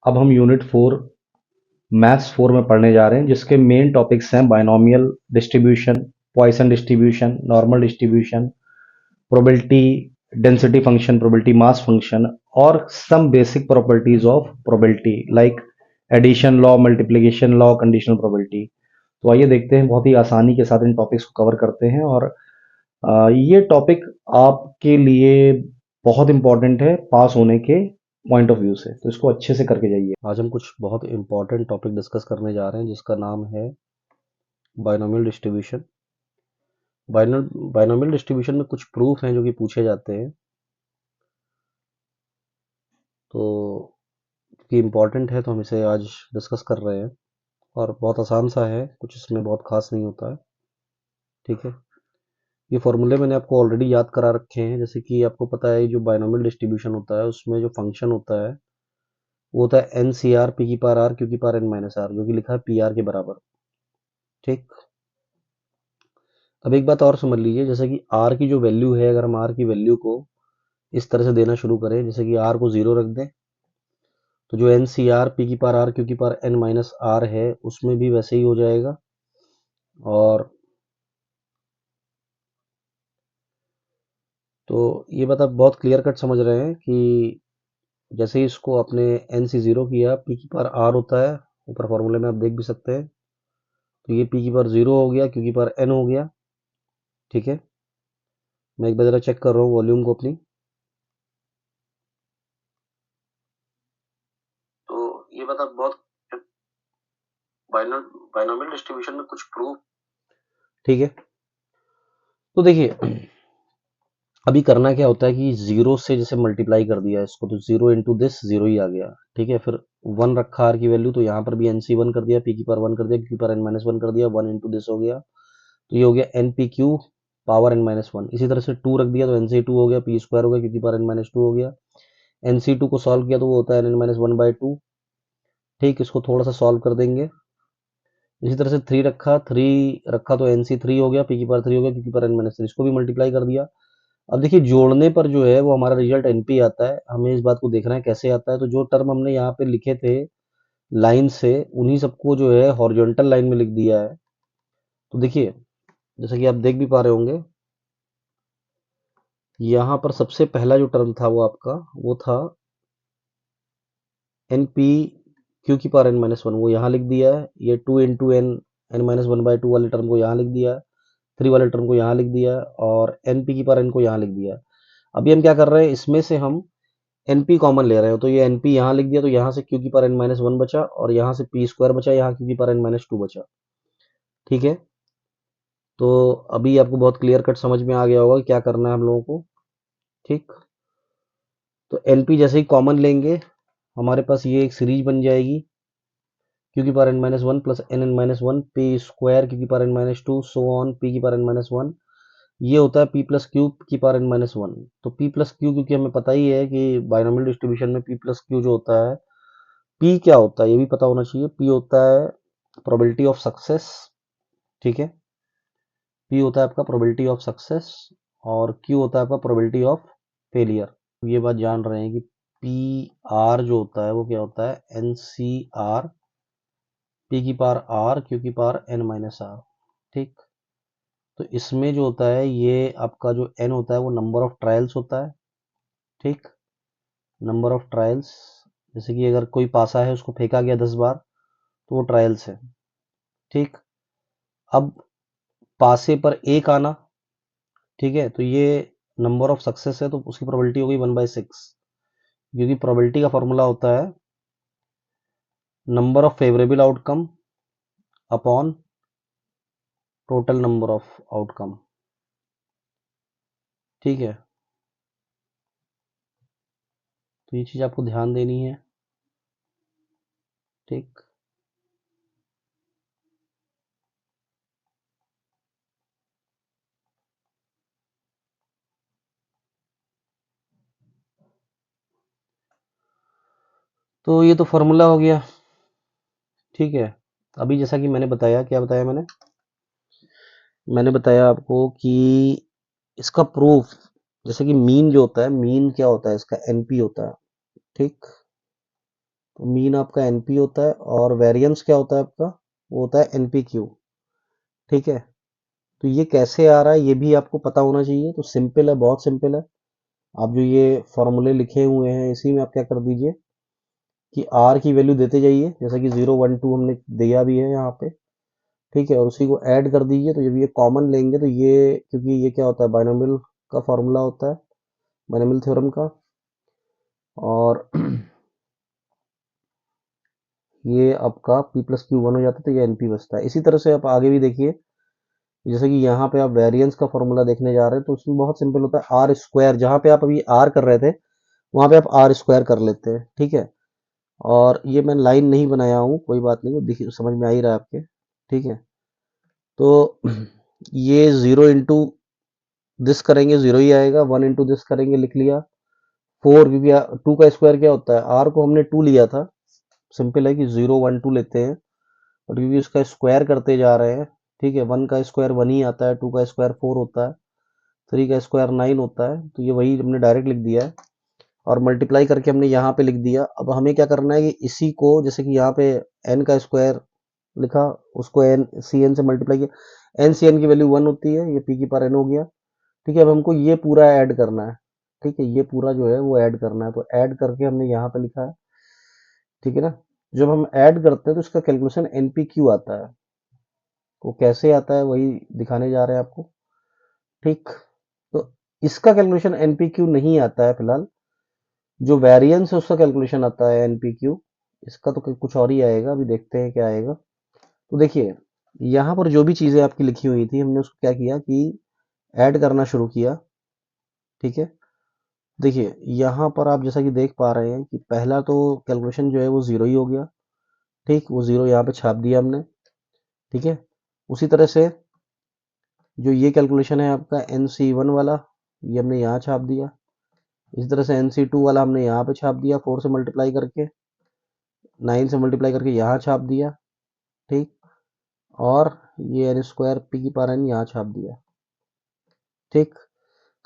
अब हम unit 4 maths 4 में पढ़ने जा रहे हैं, जिसके मेन टॉपिक्स हैं binomial distribution, Poisson distribution, normal distribution, probability density function, probability mass function और some basic properties of probability like addition law, multiplication law, conditional probability. तो आइए देखते हैं, बहुत ही आसानी के साथ इन टॉपिक्स को कवर करते हैं। और ये टॉपिक आपके लिए बहुत इंपॉर्टेंट है पास होने के पॉइंट ऑफ व्यू से, तो इसको अच्छे से करके जाइए। आज हम कुछ बहुत इंपॉर्टेंट टॉपिक डिस्कस करने जा रहे हैं, जिसका नाम है बाइनोमियल डिस्ट्रीब्यूशन। बाइनोमियल डिस्ट्रीब्यूशन में कुछ प्रूफ हैं जो कि पूछे जाते हैं, तो कि इम्पॉर्टेंट है तो हम इसे आज डिस्कस कर रहे हैं। और बहुत आसान सा है, कुछ इसमें बहुत खास नहीं होता है। ठीक है, ये फॉर्मूले मैंने आपको ऑलरेडी याद करा रखे हैं। जैसे कि आपको पता है, जो बाइनोमियल डिस्ट्रीब्यूशन होता है उसमें जो फंक्शन होता है वो होता है एन सी आर पी की पावर आर क्यू की पावर एन माइनस आर, जो कि लिखा है पी आर के बराबर। ठीक, अब एक बात और समझ लीजिए, जैसे कि आर की जो वैल्यू है, अगर हम आर की वैल्यू को इस तरह से देना शुरू करें, जैसे कि आर को 0 रख दें, तो जो एन सी आर पी की पावर आर क्यू की पावर एन माइनस आर है उसमें भी वैसे ही हो जाएगा। और तो ये बात आप बहुत क्लियर कट समझ रहे हैं कि जैसे ही इसको आपने एन से 0 किया, पी की पावर आर होता है, ऊपर फॉर्मूले में आप देख भी सकते हैं। तो ये पी की पावर 0 हो गया, क्यू की पावर एन हो गया। ठीक है, मैं एक बार जरा चेक कर रहा हूँ वॉल्यूम को अपनी। तो ये बात आप बहुत बाइनोमियल डिस्ट्रीब्यूशन में कुछ प्रूफ। ठीक है, तो देखिए अभी करना क्या होता है कि 0 से जैसे मल्टीप्लाई कर दिया इसको, तो 0 इंटू दिस 0 ही आ गया। ठीक है, फिर 1 रखा आर की वैल्यू, तो यहाँ पर भी एन सी 1 कर दिया, पी की पावर 1 कर दिया, क्यू की पावर एन माइनस 1 कर दिया, 1 इंटू दिस हो गया, तो ये हो गया n p q power n minus 1। इसी तरह से 2 रख दिया तो एन सी 2 हो गया, पी स्क्वायर हो गया, क्यू की पावर एन माइनस 2 हो गया। एन सी 2 को सॉल्व किया तो वो होता है एन माइनस 1 बाई 2। ठीक, इसको थोड़ा सा सॉल्व कर देंगे। इसी तरह से 3 रखा तो एन सी 3 हो गया, पी की पावर 3 हो गया, क्यू की पावर एन माइनस 3, इसको भी मल्टीप्लाई कर दिया। अब देखिए जोड़ने पर जो है वो हमारा रिजल्ट एनपी आता है। हमें इस बात को देखना है कैसे आता है। तो जो टर्म हमने यहाँ पे लिखे थे लाइन से, उन्हीं सबको जो है हॉरिजॉन्टल लाइन में लिख दिया है। तो देखिए जैसे कि आप देख भी पा रहे होंगे, यहाँ पर सबसे पहला जो टर्म था वो आपका वो था एन पी क्यू की पावर एन माइनस 1, वो यहाँ लिख दिया है। ये 2 into n n minus 1 by 2 वाले टर्म को यहाँ लिख दिया है, 3 वाले टर्म को यहाँ लिख दिया है, और एन पी की पावर एन को यहाँ लिख दिया है। अभी हम क्या कर रहे हैं, इसमें से हम एनपी कॉमन ले रहे हो, तो ये एनपी यहाँ लिख दिया, तो यहाँ से क्यू की पावर एन माइनस 1 बचा, और यहाँ से पी स्क्वायर बचा, यहाँ क्यू की पावर एन माइनस 2 बचा। ठीक है, तो अभी आपको बहुत क्लियर कट समझ में आ गया होगा कि क्या करना है हम लोगों को। ठीक, तो एनपी जैसे ही कॉमन लेंगे, हमारे पास ये एक सीरीज बन जाएगी, क्यू की power n minus 1 plus n n minus 1 p square q की power n minus 2 so on p की पावर एन माइनस 1। ये होता है पी प्लस क्यू की पावर एन माइनस 1। तो पी प्लस क्यू, क्योंकि हमें पता ही है कि बाइनोमियल डिस्ट्रीब्यूशन में पी प्लस क्यू जो होता है, पी क्या होता है ये भी पता होना चाहिए। पी होता है प्रोबेबिलिटी ऑफ सक्सेस। ठीक है, पी होता है आपका प्रोबेबिलिटी ऑफ सक्सेस, और क्यू होता है आपका प्रोबेबिलिटी ऑफ फेलियर। ये बात जान रहे हैं कि पी आर जो होता है वो क्या होता है, एन सी आर पी की पावर आर क्यू की पावर एन माइनस आर। ठीक, तो इसमें जो होता है ये आपका जो एन होता है वो नंबर ऑफ ट्रायल्स होता है। ठीक, नंबर ऑफ ट्रायल्स, जैसे कि अगर कोई पासा है उसको फेंका गया 10 बार तो वो ट्रायल्स है। ठीक, अब पासे पर एक आना, ठीक है, तो ये नंबर ऑफ सक्सेस है, तो उसकी प्रोबेबिलिटी हो गई 1/6, क्योंकि प्रोबेबिलिटी का फॉर्मूला होता है number of favourable outcome upon total number of outcome. ठीक है, तो ये चीज आपको ध्यान देनी है। ठीक, तो ये तो फॉर्मूला हो गया। ठीक है, अभी जैसा कि मैंने बताया, क्या बताया मैंने मैंने बताया आपको कि इसका प्रूफ, जैसे कि मीन जो होता है, मीन क्या होता है इसका, एनपी होता है। ठीक, तो मीन आपका एनपी होता है और वेरिएंस क्या होता है आपका, वो होता है एनपी क्यू। ठीक है, तो ये कैसे आ रहा है ये भी आपको पता होना चाहिए। तो सिंपल है, बहुत सिंपल है। आप जो ये फॉर्मूले लिखे हुए हैं इसी में आप क्या कर दीजिए कि आर की वैल्यू देते जाइए, जैसा कि 0 1 2 हमने दिया भी है यहाँ पे। ठीक है, और उसी को ऐड कर दीजिए। तो जब ये कॉमन लेंगे तो ये, क्योंकि ये क्या होता है, बाइनोमियल का फॉर्मूला होता है, बाइनोमियल थ्योरम का। और ये आपका p प्लस क्यू वन हो जाता है, तो ये एनपी बचता है। इसी तरह से आप आगे भी देखिए, जैसे कि यहाँ पे आप वेरिएंस का फॉर्मूला देखने जा रहे हैं, तो उसमें बहुत सिंपल होता है आर स्क्वायर। जहाँ पे आप अभी आर कर रहे थे वहाँ पे आप आर स्क्वायर कर लेते हैं। ठीक है, और ये मैं लाइन नहीं बनाया हूँ, कोई बात नहीं, देखिए समझ में आ ही रहा है आपके। ठीक है, तो ये 0 इंटू दिस करेंगे 0 ही आएगा, 1 इंटू दिस करेंगे, लिख लिया 4, क्योंकि 2 का स्क्वायर क्या होता है, आर को हमने 2 लिया था। सिंपल है कि 0 1 2 लेते हैं, और क्योंकि उसका स्क्वायर करते जा रहे हैं। ठीक है, 1 का स्क्वायर 1 ही आता है, 2 का स्क्वायर 4 होता है, 3 का स्क्वायर 9 होता है। तो ये वही हमने डायरेक्ट लिख दिया है, और मल्टीप्लाई करके हमने यहाँ पे लिख दिया। अब हमें क्या करना है कि इसी को, जैसे कि यहाँ पे n का स्क्वायर लिखा, उसको n सी एन से मल्टीप्लाई किया, n सी एन की वैल्यू 1 होती है, ये p की पावर n हो गया। ठीक है, अब हमको ये पूरा ऐड करना है। ठीक है, ये पूरा जो है वो ऐड करना है, तो ऐड करके हमने यहाँ पे लिखा है। ठीक है ना, जब हम ऐड करते हैं तो इसका कैलकुलेशन एनपीक्यू आता है। वो कैसे आता है वही दिखाने जा रहे हैं आपको। ठीक, तो इसका कैलकुलेशन एनपीक्यू नहीं आता है फिलहाल, जो वेरिएंस है उसका कैलकुलेशन आता है एनपीक्यू। इसका तो कुछ और ही आएगा, अभी देखते हैं क्या आएगा। तो देखिए, यहाँ पर जो भी चीज़ें आपकी लिखी हुई थी हमने उसको क्या किया कि ऐड करना शुरू किया। ठीक है, देखिए यहाँ पर आप जैसा कि देख पा रहे हैं कि पहला तो कैलकुलेशन जो है वो ज़ीरो ही हो गया। ठीक, वो ज़ीरो यहाँ पे छाप दिया हमने। ठीक है, उसी तरह से जो ये कैलकुलेशन है आपका एन सी वन वाला, ये हमने यहाँ छाप दिया। इसी तरह से एन सी टू वाला हमने यहाँ पे छाप दिया, 4 से मल्टीप्लाई करके, 9 से मल्टीप्लाई करके यहाँ छाप दिया। ठीक, और ये एन स्क्वायर पी की पावर एन यहाँ छाप दिया। ठीक,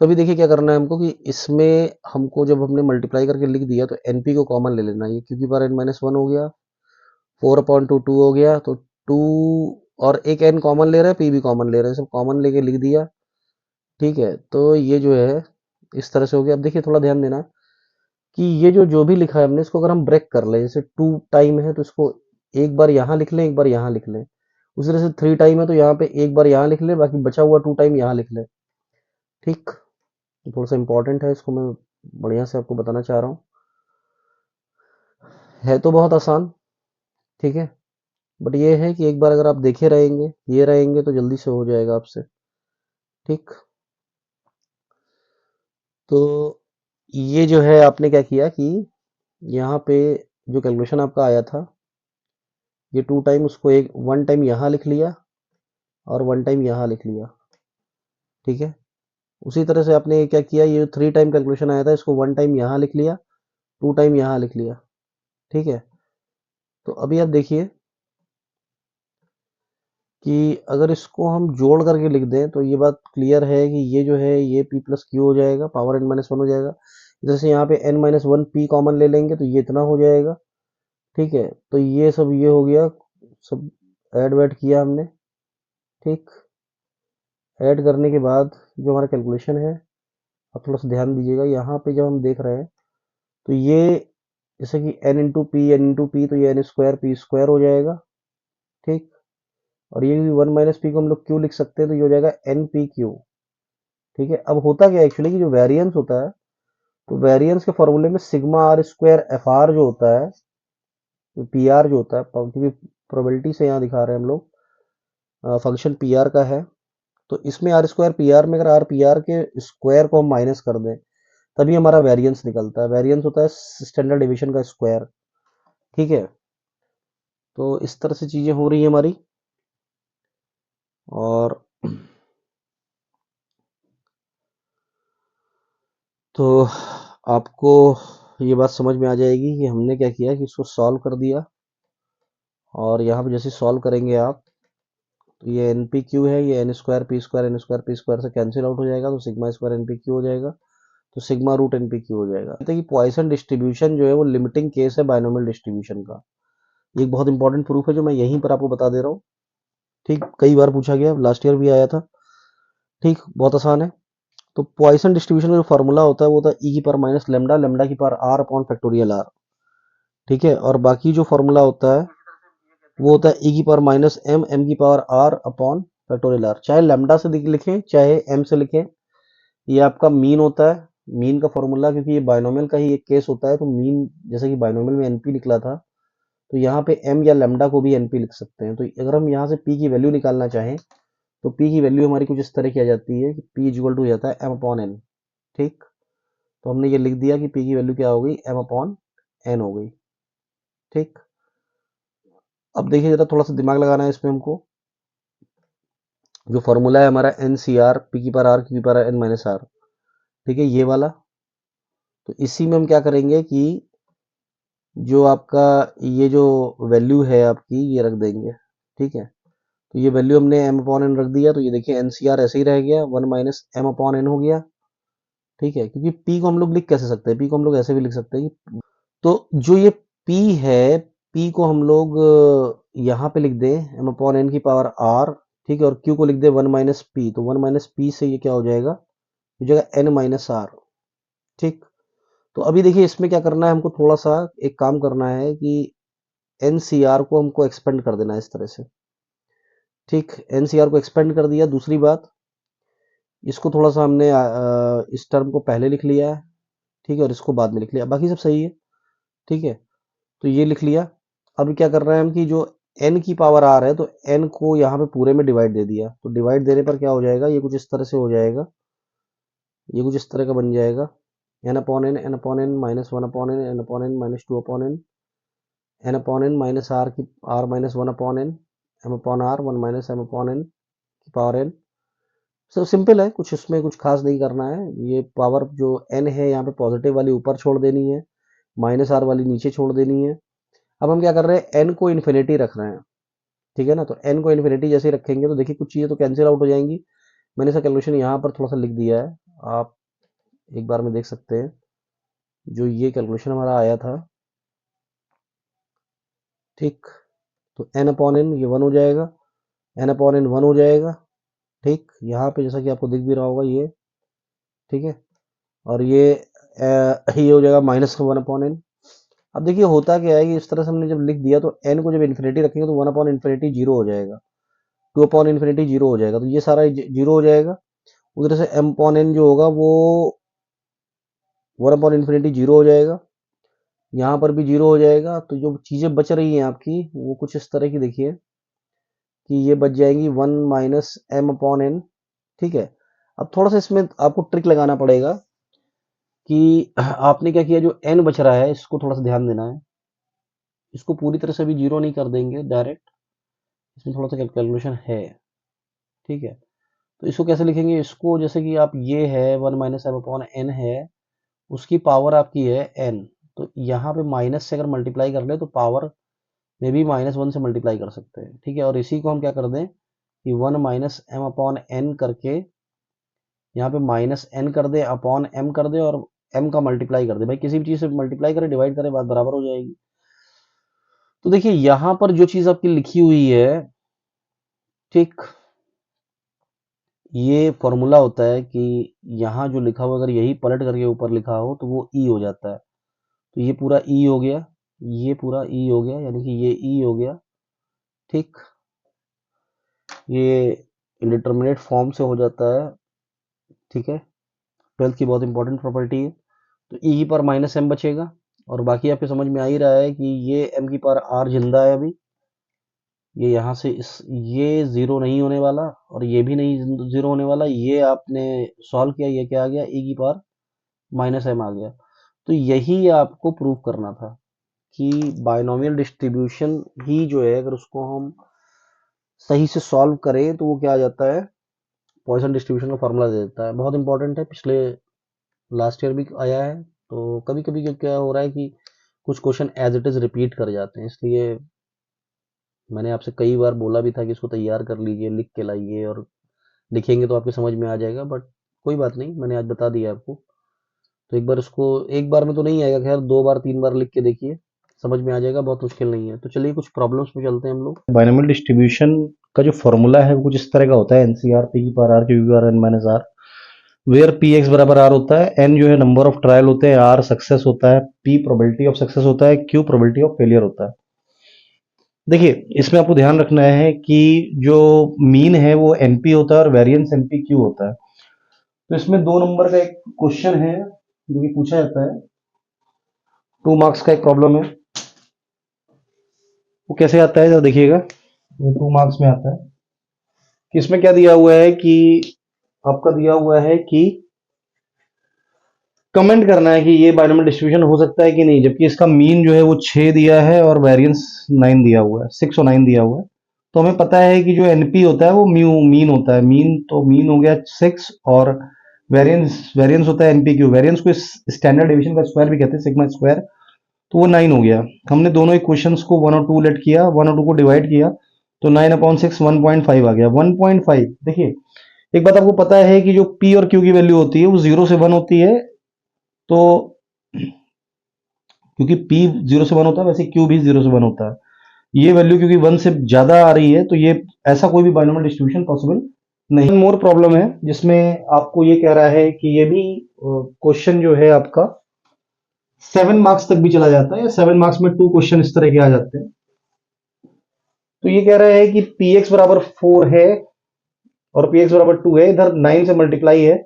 तो अभी देखिए क्या करना है हमको कि इसमें हमको जब हमने मल्टीप्लाई करके लिख दिया तो एन पी को कॉमन ले लेना है। ये क्यू की पावर एन माइनस वन हो गया, 4/2 हो गया, तो 2, और एक एन कॉमन ले रहे हैं, पी भी कॉमन ले रहे हैं, सब कॉमन लेके लिख दिया। ठीक है, तो ये जो है इस तरह से हो गया। अब देखिए थोड़ा ध्यान देना कि ये जो जो भी लिखा है हमने, इसको अगर हम ब्रेक कर लें, जैसे 2 टाइम है तो इसको एक बार यहाँ लिख लें, एक बार यहाँ लिख लें। उसी तरह से 3 टाइम है तो यहाँ पे एक बार यहाँ लिख लें, बाकी बचा हुआ 2 टाइम यहाँ लिख लें। ठीक, थोड़ा सा इंपॉर्टेंट है, इसको मैं बढ़िया से आपको बताना चाह रहा हूँ। है तो बहुत आसान। ठीक है, बट ये है कि एक बार अगर आप देखे रहेंगे, ये रहेंगे, तो जल्दी से हो जाएगा आपसे। ठीक, तो ये जो है आपने क्या किया कि यहाँ पे जो कैलकुलेशन आपका आया था, ये 2 टाइम, उसको एक 1 टाइम यहाँ लिख लिया और 1 टाइम यहाँ लिख लिया। ठीक है, उसी तरह से आपने क्या किया, ये 3 टाइम कैलकुलेशन आया था, इसको 1 टाइम यहाँ लिख लिया, 2 टाइम यहाँ लिख लिया। ठीक है, तो अभी आप देखिए कि अगर इसको हम जोड़ करके लिख दें तो ये बात क्लियर है कि ये जो है ये p प्लस क्यू हो जाएगा, पावर n माइनस वन हो जाएगा। जैसे यहाँ पे n minus one P common ले लेंगे तो ये इतना हो जाएगा। ठीक है, तो ये सब ये हो गया, सब ऐड वैड किया हमने। ठीक, ऐड करने के बाद जो हमारा कैलकुलेशन है, अब थोड़ा सा ध्यान दीजिएगा यहाँ पे जब हम देख रहे हैं, तो ये जैसे कि n इंटू पी तो ये एन स्क्वायर पी स्क्वायर हो जाएगा। ठीक, और ये 1 - पी को हम लोग क्यू लिख सकते हैं, तो ये हो जाएगा एन पी क्यू। ठीक है, अब होता क्या है एक्चुअली कि जो वेरिएंस होता है, तो वेरिएंस के फॉर्मूले में sigma r square f r जो होता है, पी आर जो होता है, क्योंकि प्रोबेबिलिटी से यहाँ दिखा रहे हैं हम लोग, फंक्शन पी आर का है, तो इसमें आर स्क्वायर पी आर में अगर आर पी आर के स्क्वायर को हम माइनस कर दें तभी हमारा वेरिएंस निकलता है। वेरिएंस होता है स्टैंडर्ड डिवीजन का स्क्वायर। ठीक है, तो इस तरह से चीज़ें हो रही है हमारी। और तो आपको ये बात समझ में आ जाएगी कि हमने क्या किया कि इसको सॉल्व कर दिया, और यहाँ पे जैसे सॉल्व करेंगे आप, तो ये एन पी क्यू है, ये एन स्क्वायर पी स्क्वायर से कैंसिल आउट हो जाएगा, तो sigma square n p q हो जाएगा। तो sigma root n p q हो जाएगा। कहते हैं कि पॉइसन डिस्ट्रीब्यूशन जो है वो लिमिटिंग केस है बायनोमियल डिस्ट्रीब्यूशन का। ये एक बहुत इंपॉर्टेंट प्रूफ है जो मैं यहीं पर आपको बता दे रहा हूँ। ठीक, कई बार पूछा गया, लास्ट ईयर भी आया था। ठीक, बहुत आसान है। तो पॉइसन डिस्ट्रीब्यूशन का जो फॉर्मूला होता है वो होता है ई की पावर माइनस लेमडा, लेमडा की power r upon factorial r. ठीक है, और बाकी जो फॉर्मूला होता है वो होता है ई की पावर माइनस एम, एम की power r upon factorial r. चाहे लेमडा से लिखें चाहे एम से लिखें, ये आपका मीन होता है। मीन का फॉर्मूला, क्योंकि ये बायनोमियल का ही एक केस होता है, तो मीन जैसे कि बायनोमियल में एनपी निकला था, तो यहाँ पे एम या लेमडा को भी एनपी लिख सकते हैं। तो अगर हम यहाँ से पी की वैल्यू निकालना चाहें तो पी की वैल्यू हमारी कुछ इस तरह की आ जाती है कि पी इज इक्वल टू हो जाता है एम अपॉन एन। ठीक, तो हमने ये लिख दिया कि पी की वैल्यू क्या हो गई, एम अपॉन एन हो गई। ठीक, अब देखिए जरा थोड़ा सा दिमाग लगाना है इसमें हमको। जो फॉर्मूला है हमारा एन सी आर पी की पावर आर की पावर एन माइनस आर, ठीक है, ये वाला। तो इसी में हम क्या करेंगे कि जो आपका ये जो वैल्यू है आपकी ये रख देंगे। ठीक है, तो ये वैल्यू हमने एम अपॉन एन रख दिया, तो ये देखिए एन सी आर ऐसे ही रह गया, one minus m upon n हो गया। ठीक है, क्योंकि पी को हम लोग लिख कैसे सकते हैं, पी को हम लोग ऐसे भी लिख सकते हैं तो जो ये पी है, पी को हम लोग यहाँ पे लिख दें एम अपॉन एन की पावर आर। ठीक है, और क्यू को लिख दे वन माइनस पी, तो वन माइनस पी से ये क्या हो जाएगा, हो जाएगा एन माइनस आर। ठीक, तो अभी देखिए इसमें क्या करना है हमको, थोड़ा सा एक काम करना है कि एन सी आर को हमको एक्सपेंड कर देना है इस तरह से। ठीक, एन सी आर को एक्सपेंड कर दिया। दूसरी बात, इसको थोड़ा सा हमने इस टर्म को पहले लिख लिया है। ठीक है, और इसको बाद में लिख लिया, बाकी सब सही है। ठीक है, तो ये लिख लिया। अब क्या कर रहे हैं हम कि जो n की पावर r है, तो n को यहाँ पे पूरे में डिवाइड दे दिया, तो डिवाइड देने पर क्या हो जाएगा, ये कुछ इस तरह से हो जाएगा, ये कुछ इस तरह का बन जाएगा, n upon n minus one upon n upon n minus two upon n upon n minus r की r minus one upon n, m upon r one minus m upon n की पावर n। सब simple है, कुछ इसमें कुछ खास नहीं करना है। ये पावर जो n है यहाँ पे पॉजिटिव वाली ऊपर छोड़ देनी है, माइनस r वाली नीचे छोड़ देनी है। अब हम क्या कर रहे हैं, n को इन्फिनिटी रख रहे हैं। ठीक है ना, तो n को इन्फिनिटी जैसे ही रखेंगे तो देखिए कुछ चीज़ें तो कैंसिल आउट हो जाएंगी। मैंने इसका कैलकुलेशन यहाँ पर थोड़ा सा लिख दिया है, आप एक बार में देख सकते हैं। जो ये कैलकुलेशन हमारा आया था, ठीक, तो n अपॉन एन ये वन हो जाएगा, n अपॉन एन वन हो जाएगा। ठीक, यहाँ पे जैसा कि आपको दिख भी रहा होगा ये, ठीक है, और ये हो जाएगा माइनस का वन अपॉन एन। अब देखिए होता क्या है कि इस तरह से हमने जब लिख दिया तो n को जब इन्फिनिटी रखेंगे तो वन अपॉन इन्फिनिटी जीरो हो जाएगा, टू अपॉन इन्फिनिटी जीरो हो जाएगा, तो ये सारा जीरो हो जाएगा। उधर से m अपॉन एन जो होगा वो वन अपॉन इन्फिनिटी जीरो हो जाएगा, यहाँ पर भी जीरो हो जाएगा। तो जो चीज़ें बच रही हैं आपकी वो कुछ इस तरह की देखिए कि ये बच जाएंगी one minus m upon n. ठीक है, अब थोड़ा सा इसमें आपको ट्रिक लगाना पड़ेगा कि आपने क्या किया, जो एन बच रहा है इसको थोड़ा सा ध्यान देना है। इसको पूरी तरह से भी जीरो नहीं कर देंगे डायरेक्ट, इसमें थोड़ा सा कैलकुलेशन है। ठीक है, तो इसको कैसे लिखेंगे, इसको जैसे कि आप ये है one minus m upon n है, उसकी पावर आपकी है एन, तो यहाँ पे माइनस से अगर मल्टीप्लाई कर ले तो पावर में भी माइनस वन से मल्टीप्लाई कर सकते हैं। ठीक है, और इसी को हम क्या कर दें कि one minus m upon n करके यहाँ पे माइनस एन कर दे अपॉन एम कर दे और एम का मल्टीप्लाई कर दे। भाई किसी भी चीज़ से मल्टीप्लाई करें डिवाइड करें बात बराबर हो जाएगी। तो देखिए यहाँ पर जो चीज़ आपकी लिखी हुई है, ठीक, ये फॉर्मूला होता है कि यहाँ जो लिखा हुआ अगर यही पलट करके ऊपर लिखा हो तो वो ई हो जाता है। तो ये पूरा ई हो गया, ये पूरा ई हो गया, यानी कि ये ई हो गया। ठीक, ये इंडिटरमिनेट फॉर्म से हो जाता है। ठीक है, ट्वेल्थ की बहुत इंपॉर्टेंट प्रॉपर्टी है। तो ई की पावर माइनस एम बचेगा, और बाकी आपके समझ में आ ही रहा है कि ये एम की पावर आर जिंदा है अभी, ये यहाँ से ये जीरो नहीं होने वाला और ये भी नहीं जीरो होने वाला। ये आपने सॉल्व किया, ये क्या आ गया, ई की पावर माइनस एम आ गया। तो यही आपको प्रूव करना था कि बायनोमियल डिस्ट्रीब्यूशन ही जो है अगर उसको हम सही से सॉल्व करें तो वो क्या आ जाता है, पॉइसन डिस्ट्रीब्यूशन का फॉर्मूला दे देता है। बहुत इंपॉर्टेंट है, पिछले लास्ट ईयर भी आया है। तो कभी कभी क्या हो रहा है कि कुछ question as it is repeat कर जाते हैं, इसलिए मैंने आपसे कई बार बोला भी था कि इसको तैयार कर लीजिए, लिख के लाइए, और लिखेंगे तो आपके समझ में आ जाएगा। बट कोई बात नहीं, मैंने आज बता दिया आपको। तो एक बार उसको, एक बार में तो नहीं आएगा, खैर 2 बार 3 बार लिख के देखिए, समझ में आ जाएगा, बहुत मुश्किल नहीं है। तो चलिए कुछ प्रॉब्लम्स में चलते हैं हम लोग। बाइनोमियल डिस्ट्रीब्यूशन का जो फॉर्मूला है वो कुछ इस तरह का होता है, एनसीआर पी की पावर आर क्यू की power n minus r, where p x बराबर आर होता है, एन जो है नंबर ऑफ ट्रायल होते हैं, आर सक्सेस होता है, पी प्रोबेबिलिटी ऑफ सक्सेस होता है, क्यू प्रोबेबिलिटी ऑफ फेलियर होता है। देखिए इसमें आपको ध्यान रखना है कि जो मीन है वो एनपी होता है और वेरिएंस एनपी क्यू होता है। तो इसमें 2 नंबर का एक क्वेश्चन है जो कि पूछा जाता है, 2 मार्क्स का एक प्रॉब्लम है। वो कैसे आता है जरा देखिएगा, ये 2 मार्क्स में आता है कि इसमें क्या दिया हुआ है कि आपका दिया हुआ है कि कमेंट करना है कि ये बाइनोमियल डिस्ट्रीब्यूशन हो सकता है कि नहीं, जबकि इसका मीन जो है वो 6 दिया है और वेरिएंस 9 दिया हुआ है, 6 और 9 दिया हुआ है। तो हमें पता है कि जो एनपी होता है वो म्यू मीन होता है, मीन तो मीन हो गया 6 और वेरिएंस वेरिएंस होता है एनपी क्यू, वेरिएंस को स्टैंडर्ड डेविएशन का स्क्वायर भी कहते हैं, सिग्मा स्क्वायर। तो वो 9 हो गया। हमने दोनों इक्वेशंस को 1 और 2 लेट किया, 1 और 2 को डिवाइड किया, तो 9/6 1.5 आ गया। 1.5 देखिए, एक बात आपको पता है कि जो पी और क्यू की वैल्यू होती है वो 0 से 1 होती है। तो क्योंकि P 0 से 1 होता है, वैसे Q भी 0 से 1 होता है। ये वैल्यू क्योंकि 1 से ज्यादा आ रही है, तो ये ऐसा कोई भी बाइनोमियल डिस्ट्रीब्यूशन पॉसिबल नहीं। मोर प्रॉब्लम है जिसमें आपको ये कह रहा है कि ये भी क्वेश्चन जो है आपका 7 मार्क्स तक भी चला जाता है, या 7 मार्क्स में 2 क्वेश्चन इस तरह के आ जाते हैं। तो ये कह रहा है कि पी एक्स बराबर 4 है और पी एक्स बराबर 2 है, इधर 9 से मल्टीप्लाई है,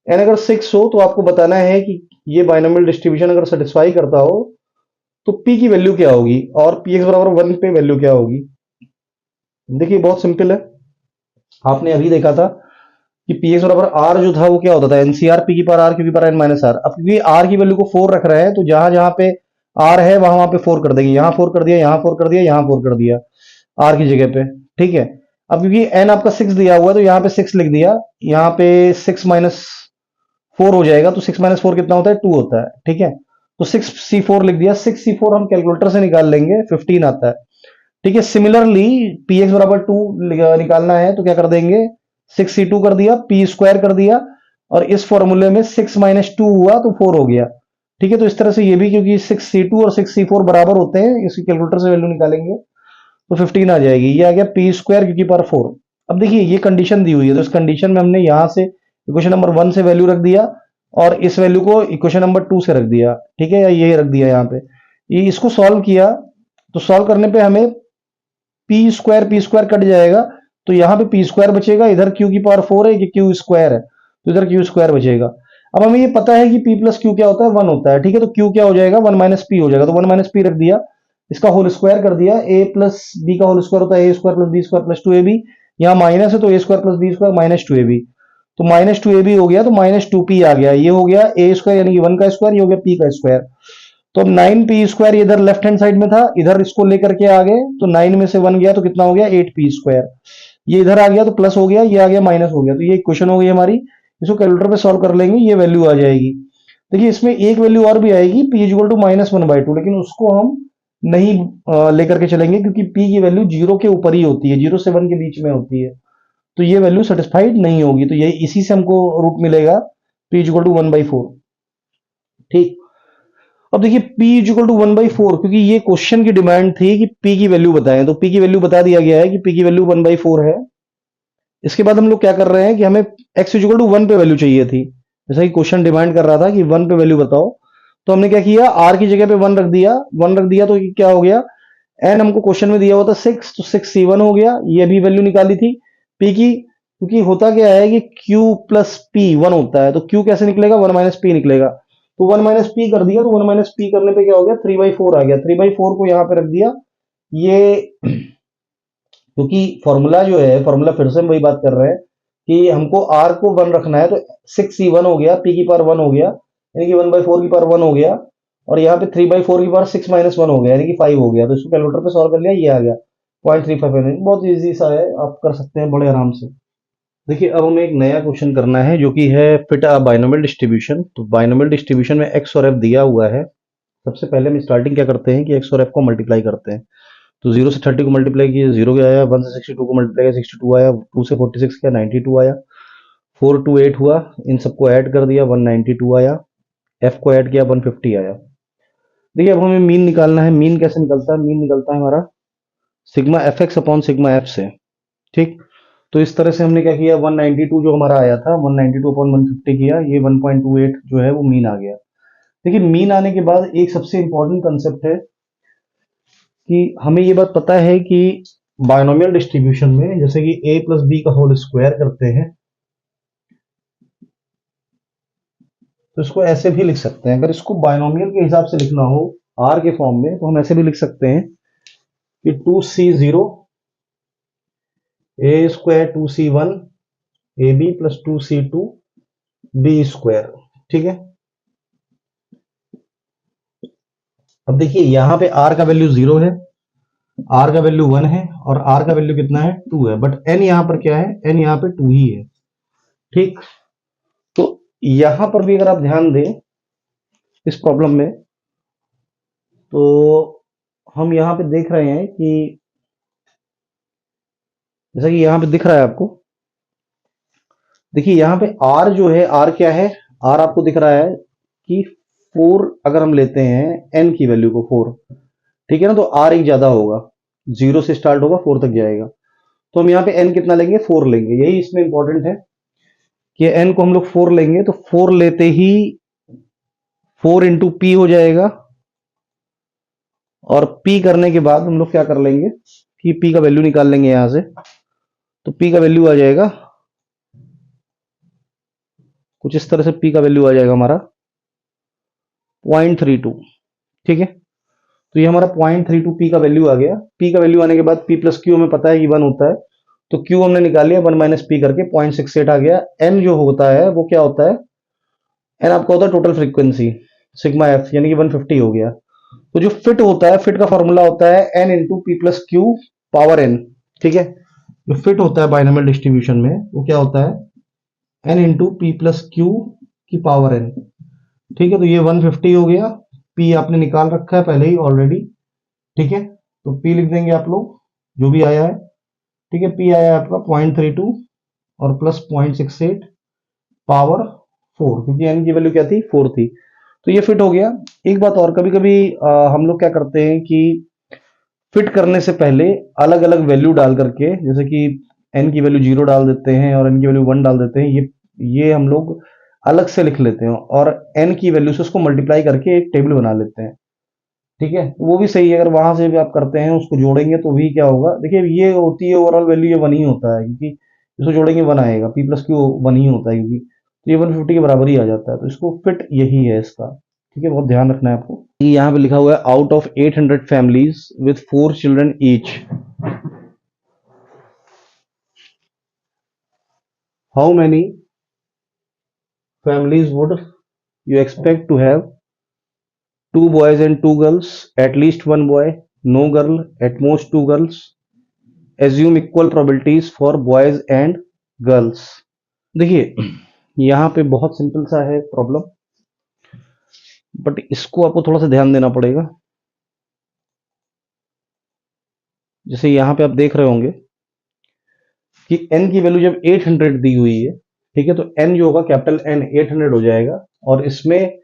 एंड अगर 6 हो तो आपको बताना है कि ये बाइनोमियल डिस्ट्रीब्यूशन अगर सेटिस्फाई करता हो तो P की वैल्यू क्या होगी और पी एक्स बराबर 1 पे वैल्यू क्या होगी। देखिए बहुत सिंपल है, आपने अभी देखा था कि पी एक्स बराबर आर जो था वो क्या होता था, एनसीआर पी की पावर आर क्यू की पावर एन माइनस आर। अब क्योंकि आर की वैल्यू को 4 रख रहे हैं तो जहां जहां पे आर है वहां वहां पे 4 कर देंगे, यहां 4 कर दिया, यहां 4 कर दिया, यहां 4 कर दिया आर की जगह पे, ठीक है। अब क्योंकि एन आपका 6 दिया हुआ है तो यहाँ पे 6 लिख दिया, यहाँ पे 6 - 4 हो जाएगा, तो 6 - 4 कितना होता है, 2 होता है, ठीक है। तो 6c4 लिख दिया, 6c4 हम कैलकुलेटर से निकाल लेंगे, 15 आता है, ठीक है। सिमिलरली पी एक्स बराबर 2 निकालना है तो क्या कर देंगे, 6c2 कर दिया, पी स्क्वायर कर दिया, और इस फॉर्मूले में 6 - 2 हुआ तो 4 हो गया, ठीक है। तो इस तरह से ये भी, क्योंकि 6c2 और 6c4 बराबर होते हैं, इसकी कैलकुलेटर से वैल्यू निकालेंगे तो 15 आ जाएगी। ये आ गया पी स्क्वायर क्योंकि पर 4। अब देखिए ये कंडीशन दी हुई है, तो इस कंडीशन में हमने यहां से इक्वेशन नंबर 1 से वैल्यू रख दिया और इस वैल्यू को इक्वेशन नंबर 2 से रख दिया, ठीक है, या ये रख दिया यहाँ पे। ये इसको सॉल्व किया तो सॉल्व करने पे हमें पी स्क्वायर कट जाएगा, तो यहाँ पे पी स्क्वायर बचेगा, इधर क्यू की पावर 4 है कि क्यू स्क्वायर है, तो इधर क्यू स्क्वायर बचेगा। अब हमें ये पता है कि पी प्लस क्यू क्या होता है, 1 होता है, ठीक है। तो क्यू क्या हो जाएगा, 1 माइनस पी हो जाएगा, तो 1 माइनस पी रख दिया, इसका होल स्क्वायर कर दिया, ए प्लस बी का होल स्क्वायर होता है a square plus b square plus 2ab, यहाँ माइनस है तो a square plus b square minus 2ab, तो -2ab हो गया, तो -2p आ गया, ये हो गया ए स्क्वायर यानी कि 1 का स्क्वायर, ये हो गया p का स्क्वायर। तो अब 9p स्क्वायर इधर लेफ्ट हैंड साइड में था, इधर इसको लेकर के आ गए, तो 9 में से 1 गया तो कितना हो गया, 8p स्क्वायर। ये इधर आ गया तो प्लस हो गया, ये आ गया माइनस हो गया, तो ये इक्वेशन हो गई हमारी। इसको कैलकुलेटर पे सॉल्व कर लेंगे, ये वैल्यू आ जाएगी। देखिए इसमें एक वैल्यू और भी आएगी, p इक्वल टू -1/2, लेकिन उसको हम नहीं लेकर के चलेंगे, क्योंकि p की वैल्यू 0 के ऊपर ही होती है, 0 से 1 के बीच में होती है, तो ये वैल्यू सेटिस्फाइड नहीं होगी। तो यही इसी से हमको रूट मिलेगा, p इक्वल टू 1/4, ठीक। अब देखिए p इक्वल टू 1/4, क्योंकि ये क्वेश्चन की डिमांड थी कि p की वैल्यू बताएं, तो p की वैल्यू बता दिया गया है कि p की वैल्यू 1/4 है। इसके बाद हम लोग क्या कर रहे हैं कि हमें x इक्वल टू 1 पे वैल्यू चाहिए थी, जैसा कि क्वेश्चन डिमांड कर रहा था कि 1 पे वैल्यू बताओ। तो हमने क्या किया, r की जगह पे 1 रख दिया, 1 रख दिया तो क्या हो गया, n हमको क्वेश्चन में दिया हुआ था 6, तो 6c1 हो गया, ये भी वैल्यू निकाली थी p की। क्योंकि होता क्या है कि q प्लस p 1 होता है, तो q कैसे निकलेगा, 1 माइनस p निकलेगा, तो 1 माइनस p कर दिया, तो 1 माइनस p करने पे क्या हो गया, 3/4 आ गया, 3/4 को यहाँ पे रख दिया। ये क्योंकि फॉर्मूला जो है, फॉर्मूला फिर से हम वही बात कर रहे हैं कि हमको r को 1 रखना है, तो 6c1 हो गया, p की पावर 1 हो गया, यानी कि 1/4 की पावर 1 हो गया, और यहाँ पे 3/4 की पावर 6 - 1 हो गया, यानी कि 5 हो गया। तो इसको कैलकुलेटर पे सॉल्व कर लिया, ये आ गया 0.35, बहुत इजी सा है, आप कर सकते हैं बड़े आराम से। देखिए अब हमें एक नया क्वेश्चन करना है जो कि है फिट अ बाइनोमियल डिस्ट्रीब्यूशन। तो बाइनोमियल डिस्ट्रीब्यूशन में x और f दिया हुआ है। सबसे पहले हम स्टार्टिंग क्या करते हैं कि x और f को मल्टीप्लाई करते हैं। तो 0 से 30 को मल्टीप्लाई किया, 0 आया, 1 से 62 को मल्टीप्लाई किया, 62 आया, 2 से 46 किया, 92 आया, 4 to 8 हुआ, इन सबको ऐड कर दिया, 192 आया, एफ को ऐड किया 150 आया। देखिए अब हमें मीन निकालना है। मीन कैसे निकलता है? मीन निकलता है हमारा sigma F x upon sigma F से। ठीक, तो इस तरह से हमने क्या किया, 192 जो हमारा आया था 192 अपॉन 150 किया, ये 1.28 जो है वो मीन आ गया। देखिए मीन आने के बाद एक सबसे इंपॉर्टेंट कंसेप्ट है कि हमें ये बात पता है कि बायनोमियल डिस्ट्रीब्यूशन में जैसे कि a प्लस बी का होल स्क्वायर करते हैं, तो इसको ऐसे भी लिख सकते हैं। अगर इसको बायनोमियल के हिसाब से लिखना हो r के फॉर्म में, तो हम ऐसे भी लिख सकते हैं कि 2c0 a square 2c1 ab plus 2c2 b square. ठीक है, अब देखिए यहां पे r का वैल्यू 0 है, r का वैल्यू 1 है और r का वैल्यू कितना है 2 है, बट n यहां पर क्या है, n यहां पे 2 ही है। ठीक, तो यहां पर भी अगर आप ध्यान दें इस प्रॉब्लम में, तो हम यहां पे देख रहे हैं कि जैसा कि यहां पे दिख रहा है आपको, देखिए यहां पे r जो है, r क्या है, r आपको दिख रहा है कि 4 अगर हम लेते हैं n की वैल्यू को 4, ठीक है ना, तो r एक ज्यादा होगा, 0 से स्टार्ट होगा 4 तक जाएगा। तो हम यहाँ पे n कितना लेंगे, 4 लेंगे। यही इसमें इंपॉर्टेंट है कि n को हम लोग 4 लेंगे, तो 4 लेते ही 4 इंटू पी हो जाएगा, और p करने के बाद हम लोग क्या कर लेंगे कि p का वैल्यू निकाल लेंगे यहां से। तो p का वैल्यू आ जाएगा कुछ इस तरह से, p का वैल्यू आ जाएगा हमारा 0.32। ठीक है, तो ये हमारा 0.32 p का वैल्यू आ गया। p का वैल्यू आने के बाद p प्लस क्यू हमें पता है कि 1 होता है, तो q हमने निकाल लिया 1 माइनस पी करके 0.68 आ गया। n जो होता है वो क्या होता है, n आपका होता है टोटल फ्रीक्वेंसी सिग्मा एफ, यानी कि 150 हो गया। तो जो फिट होता है, फिट का फॉर्मूला होता है n into P plus Q power n। ठीक है, जो फिट होता है बाइनोमियल डिस्ट्रीब्यूशन में वो क्या होता है, n into P plus q की पावर n। ठीक है, तो ये 150 हो गया, p आपने निकाल रखा है पहले ही ऑलरेडी। ठीक है, तो p लिख देंगे आप लोग जो भी आया है। ठीक है, p आया है आपका 0.32 और प्लस 0.68 पावर 4, क्योंकि n की वैल्यू क्या थी, 4 थी। तो ये फिट हो गया। एक बात और, कभी कभी हम लोग क्या करते हैं कि फिट करने से पहले अलग अलग वैल्यू डाल करके, जैसे कि n की वैल्यू 0 डाल देते हैं और n की वैल्यू 1 डाल देते हैं, ये हम लोग अलग से लिख लेते हैं और n की वैल्यू से उसको मल्टीप्लाई करके एक टेबल बना लेते हैं। ठीक है, तो वो भी सही है। अगर वहां से भी आप करते हैं उसको जोड़ेंगे तो भी क्या होगा, देखिए ये होती है ओवरऑल वैल्यू, ये 1 ही होता है, क्योंकि इसको जोड़ेंगे 1 आएगा, p प्लस क्यू 1 ही होता है, क्योंकि तो ये 150 के बराबर ही आ जाता है। तो इसको फिट यही है इसका। ठीक है, बहुत ध्यान रखना है आपको। यहाँ पे लिखा हुआ है out of 800 families with 4 children each, how many families would you expect to have 2 boys and 2 girls, at least 1 boy, no girl, at most 2 girls, assume equal probabilities for boys and girls। देखिए यहाँ पे बहुत simple सा है problem, but इसको आपको थोड़ा सा ध्यान देना पड़ेगा। जैसे यहाँ पे आप देख रहे होंगे कि n की वैल्यू जब 800 दी हुई है, ठीक है, तो n जो होगा कैपिटल N 800 हो जाएगा, और इसमें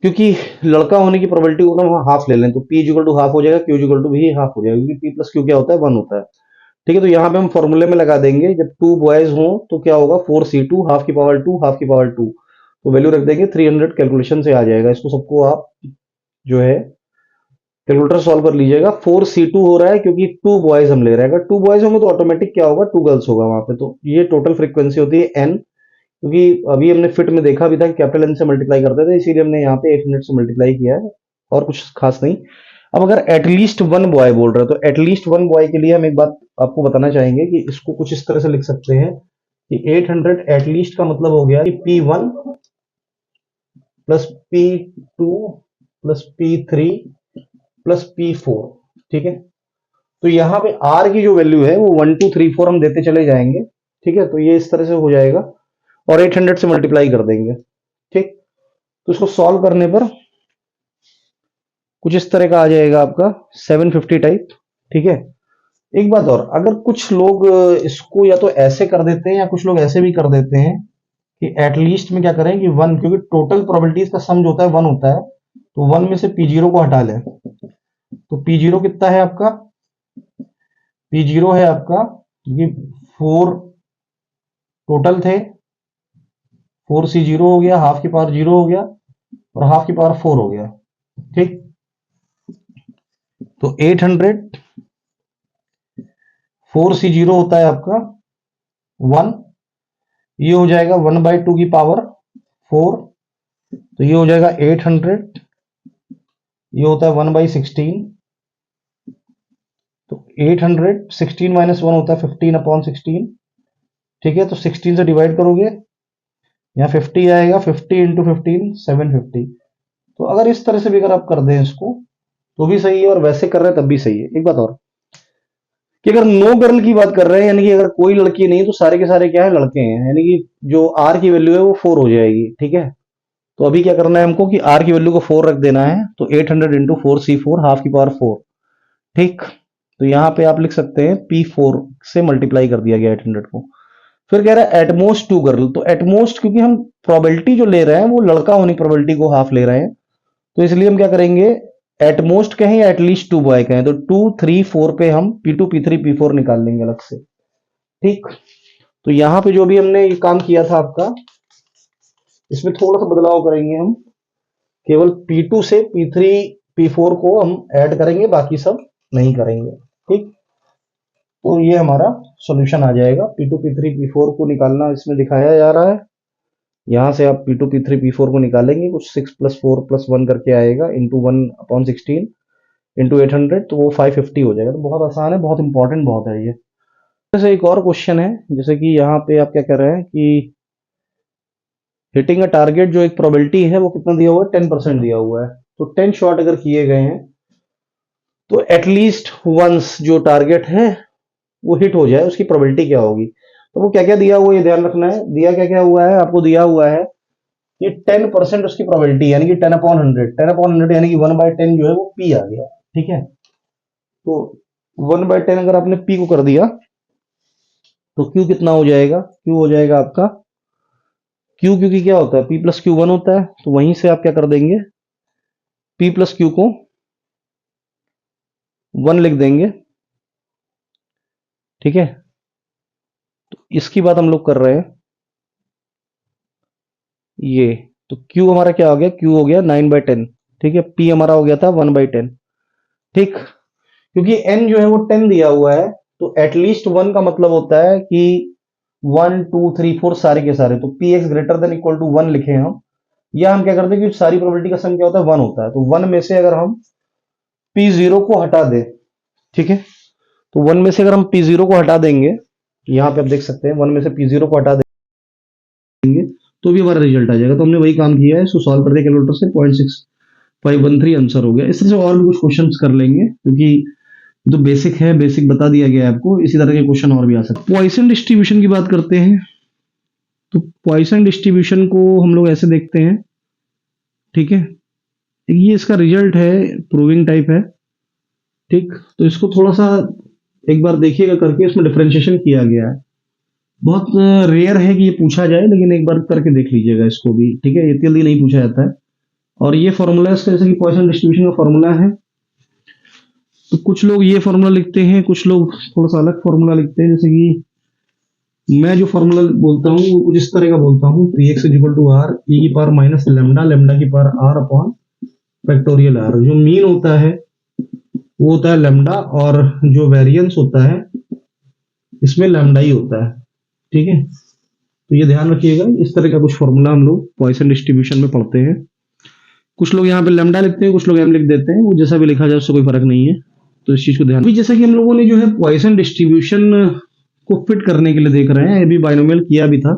क्योंकि लड़का होने की प्रोबेबिलिटी को हम हाफ ले लें तो p इक्वल टू हाफ हो जाएगा, q इक्वल टू भी हाफ हो जाएगा, क्योंकि p प्लस q क्या होता है, 1 होता है। ठीक है, तो यहाँ पे हम फॉर्मूले में लगा देंगे, जब 2 बॉयज हों तो क्या होगा, 4c2 हाफ की पावर 2 हाफ की पावर 2, तो वैल्यू रख देंगे 300, कैलकुलेशन से आ जाएगा। इसको सबको आप जो है कैलकुलेटर सॉल्व कर लीजिएगा। 4c2 हो रहा है क्योंकि 2 बॉयज हम ले रहे हैं, अगर 2 बॉयज होंगे तो ऑटोमेटिक क्या होगा, 2 गर्ल्स होगा वहां पे। तो ये टोटल फ्रीक्वेंसी होती है n, क्योंकि अभी हमने फिट में देखा भी था कि कैपिटल एन से मल्टीप्लाई करते थे, इसीलिए हमने यहाँ पे 800 से मल्टीप्लाई किया है, और कुछ खास नहीं। अब अगर एटलीस्ट 1 बॉय बोल रहे हैं, तो एटलीस्ट 1 बॉय के लिए हम एक बात आपको बताना चाहेंगे कि इसको कुछ इस तरह से लिख सकते हैं कि 800 एटलीस्ट का मतलब हो गया कि P1 plus P2 plus P3 plus P4। ठीक है, तो यहाँ पे R की जो वैल्यू है वो 1 2 3 4 हम देते चले जाएंगे। ठीक है, तो ये इस तरह से हो जाएगा और 800 से मल्टीप्लाई कर देंगे। ठीक, तो इसको सॉल्व करने पर कुछ इस तरह का आ जाएगा आपका 750 टाइप। ठीक है, एक बात और, अगर कुछ लोग इसको या तो ऐसे कर देते हैं या कुछ लोग ऐसे भी कर देते हैं कि एटलीस्ट में क्या करें कि वन, क्योंकि टोटल प्रोबेबिलिटीज का सम जो होता है वन होता है, तो वन में से पी जीरो को हटा लें। तो पी जीरो कितना है आपका, पी जीरो है आपका, ये 4 टोटल थे, 4 सी जीरो हो गया, हाफ की पावर जीरो हो गया और हाफ की पावर 4 हो गया। ठीक, तो 800, 4 सी जीरो होता है आपका 1, ये हो जाएगा 1/2 की पावर 4, तो ये हो जाएगा 800, ये होता है 1/16, तो 800, 16 माइनस 1 होता है 15/16। ठीक है, तो 16 से डिवाइड करोगे, यहाँ 50 आएगा, 50 इंटू 15 750। तो अगर इस तरह से भी अगर आप कर दें इसको तो भी सही है, और वैसे कर रहे हैं तब भी सही है। एक बात और कि अगर नो गर्ल की बात कर रहे हैं, यानी कि अगर कोई लड़की नहीं तो सारे के सारे क्या है, लड़के हैं, यानी कि जो आर की वैल्यू है वो 4 हो जाएगी। ठीक है, तो अभी क्या करना है हमको कि आर की वैल्यू को 4 रख देना है, तो 800 इंटू 4 सी 4 हाफ की पावर 4। ठीक, तो यहाँ पे आप लिख सकते हैं P4 से मल्टीप्लाई कर दिया गया 800 को। फिर कह रहा है एटमोस्ट 2 गर्ल, तो एटमोस्ट क्योंकि हम प्रोबेबिलिटी जो ले रहे हैं वो लड़का होने की प्रोबेबिलिटी को हाफ ले रहे हैं, तो इसलिए हम क्या करेंगे, एटमोस्ट कहें या एटलीस्ट 2 बॉय कहें, तो 2 3 4 पे हम P2 P3 P4 निकाल लेंगे अलग से। ठीक, तो यहां पे जो भी हमने ये काम किया था आपका, इसमें थोड़ा सा बदलाव करेंगे हम, केवल P2 से P3 P4 को हम ऐड करेंगे, बाकी सब नहीं करेंगे। ठीक, तो ये हमारा सॉल्यूशन आ जाएगा। P2 P3 P4 को निकालना इसमें दिखाया जा रहा है, यहां से आप P2 P3 P4 को निकालेंगे, कुछ 6 + 4 + 1 करके आएगा, इंटू 1/16 इंटू 800, तो वो 550 हो जाएगा। तो बहुत आसान है, बहुत इंपॉर्टेंट बहुत है ये। जैसे एक और क्वेश्चन है, जैसे कि यहाँ पे आप क्या कर रहे हैं कि हिटिंग अ टारगेट जो एक प्रोबेबिलिटी है वो कितना दिया हुआ है, 10% दिया हुआ है। तो 10 शॉट अगर किए गए हैं तो एटलीस्ट वंस जो टारगेट है वो हिट हो जाए, उसकी प्रोबेबिलिटी क्या होगी। तो वो क्या क्या दिया हुआ है ये ध्यान रखना है। दिया क्या क्या हुआ है आपको, दिया हुआ है कि 10% उसकी प्रोबेबिलिटी, यानी कि 10/100, 10/100 यानी कि 1/10 जो है वो पी आ गया। ठीक है, तो 1/10 अगर आपने पी को कर दिया तो क्यू कितना हो जाएगा, क्यू हो जाएगा आपका क्यू, क्योंकि क्या होता है पी प्लस क्यू 1 होता है, तो वहीं से आप क्या कर देंगे, पी प्लस क्यू को 1 लिख देंगे। ठीक है, तो इसकी बात हम लोग कर रहे हैं ये, तो Q हमारा क्या हो गया, Q हो गया 9/10। ठीक है, P हमारा हो गया था 1/10। ठीक, क्योंकि N जो है वो 10 दिया हुआ है, तो एटलीस्ट 1 का मतलब होता है कि 1 2 3 4 सारे के सारे, तो Px greater than equal to 1 लिखे हम, या हम क्या करते हैं कि सारी प्रोबेबिलिटी का सम क्या होता है 1 होता है, तो 1 में से अगर हम P0 को हटा दें, ठीक है, तो 1 में से अगर हम P0 को हटा देंगे, यहाँ पे आप देख सकते हैं 1 में से P0 को हटा देंगे तो भी हमारा रिजल्ट आ जाएगा। तो हमने वही काम किया है, इसको सॉल्व कर दिया कैलकुलेटर से, 0.6513 आंसर हो गया। इस तरह से और भी कुछ क्वेश्चन कर लेंगे, क्योंकि तो बेसिक है, बेसिक बता दिया गया है आपको, इसी तरह के क्वेश्चन और भी आ सकते हैं। पॉइसन डिस्ट्रीब्यूशन की बात करते हैं, तो पॉइसन डिस्ट्रीब्यूशन को हम लोग ऐसे देखते हैं। ठीक है, ये इसका रिजल्ट है, प्रूविंग टाइप है। ठीक, तो इसको थोड़ा सा एक बार देखिएगा करके, इसमें डिफरेंशिएशन किया गया है। बहुत रेयर है कि ये पूछा जाए, लेकिन एक बार करके देख लीजिएगा इसको भी। ठीक है, इतनी जल्दी नहीं पूछा जाता है। और ये फॉर्मूला इसका, जैसे कि पॉइसन डिस्ट्रीब्यूशन का फॉर्मूला है, तो कुछ लोग ये फॉर्मूला लिखते हैं, कुछ लोग थोड़ा सा अलग फॉर्मूला लिखते हैं। जैसे कि मैं जो फॉर्मूला बोलता हूँ वो कुछ इस तरह का बोलता हूँ, 3x = r e की पावर माइनस लैम्डा, लैम्डा की power r upon factorial r। जो मीन होता है वो होता है लैम्डा, और जो वेरिएंस होता है इसमें लैम्डा ही होता है। ठीक है, तो ये ध्यान रखिएगा, इस तरह का कुछ फॉर्मूला हम लोग पॉइसन डिस्ट्रीब्यूशन में पढ़ते हैं। कुछ लोग यहाँ पे लैम्डा लिखते हैं, कुछ लोग एम लिख देते हैं, वो जैसा भी लिखा जाए उससे कोई फर्क नहीं है, तो इस चीज को ध्यान। अभी जैसा कि हम लोगों ने जो है पॉइसन डिस्ट्रीब्यूशन को फिट करने के लिए देख रहे हैं, अभी बाइनोमियल किया भी था,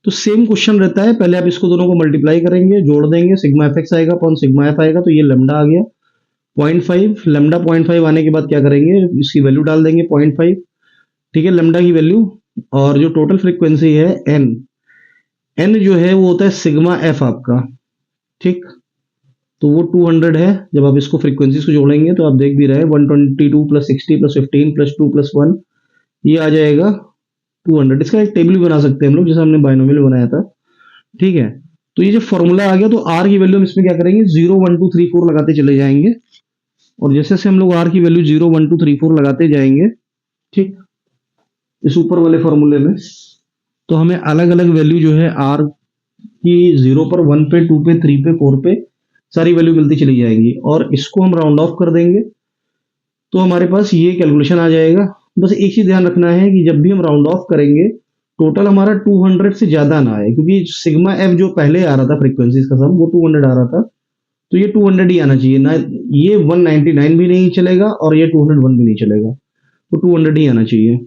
तो सेम क्वेश्चन रहता है। पहले आप इसको दोनों को मल्टीप्लाई करेंगे, जोड़ देंगे, सिग्मा एफ एक्स आएगा अपॉन सिग्मा एफ आएगा, तो ये लैम्डा आ गया 0.5। लैम्डा 0.5 आने के बाद क्या करेंगे, इसकी वैल्यू डाल देंगे 0.5। ठीक है, लैम्डा की वैल्यू, और जो टोटल फ्रीक्वेंसी है एन, एन जो है वो होता है सिग्मा एफ आपका। ठीक, तो वो 200 है। जब आप इसको फ्रीक्वेंसीज को जोड़ेंगे तो आप देख भी रहे हैं 122 + 60 + 15 + 2 + 1, ये आ जाएगा 200। इसका एक टेबल भी बना सकते हैं हम लोग, जैसे हमने बाइनोमियल बनाया था। ठीक है, तो ये जो फॉर्मूला आ गया, तो आर की वैल्यू हम इसमें क्या करेंगे, 0 1 2 3 4 लगाते चले जाएंगे, और जैसे जैसे हम लोग आर की वैल्यू 0 1 2 3 4 लगाते जाएंगे, ठीक, इस ऊपर वाले फॉर्मूले में, तो हमें अलग अलग वैल्यू जो है आर की 0 पर, 1 पे, 2 पे, 3 पे, 4 पे सारी वैल्यू मिलती चली जाएंगी, और इसको हम राउंड ऑफ कर देंगे, तो हमारे पास ये कैलकुलेशन आ जाएगा। बस एक चीज ध्यान रखना है कि जब भी हम राउंड ऑफ करेंगे, टोटल हमारा 200 से ज्यादा ना आए, क्योंकि सिग्मा एफ जो पहले आ रहा था फ्रीक्वेंसीज का सम, वो 200 आ रहा था, तो ये 200 ही आना चाहिए ना, ये 199 भी नहीं चलेगा और ये 201 भी नहीं चलेगा, तो 200 ही आना चाहिए।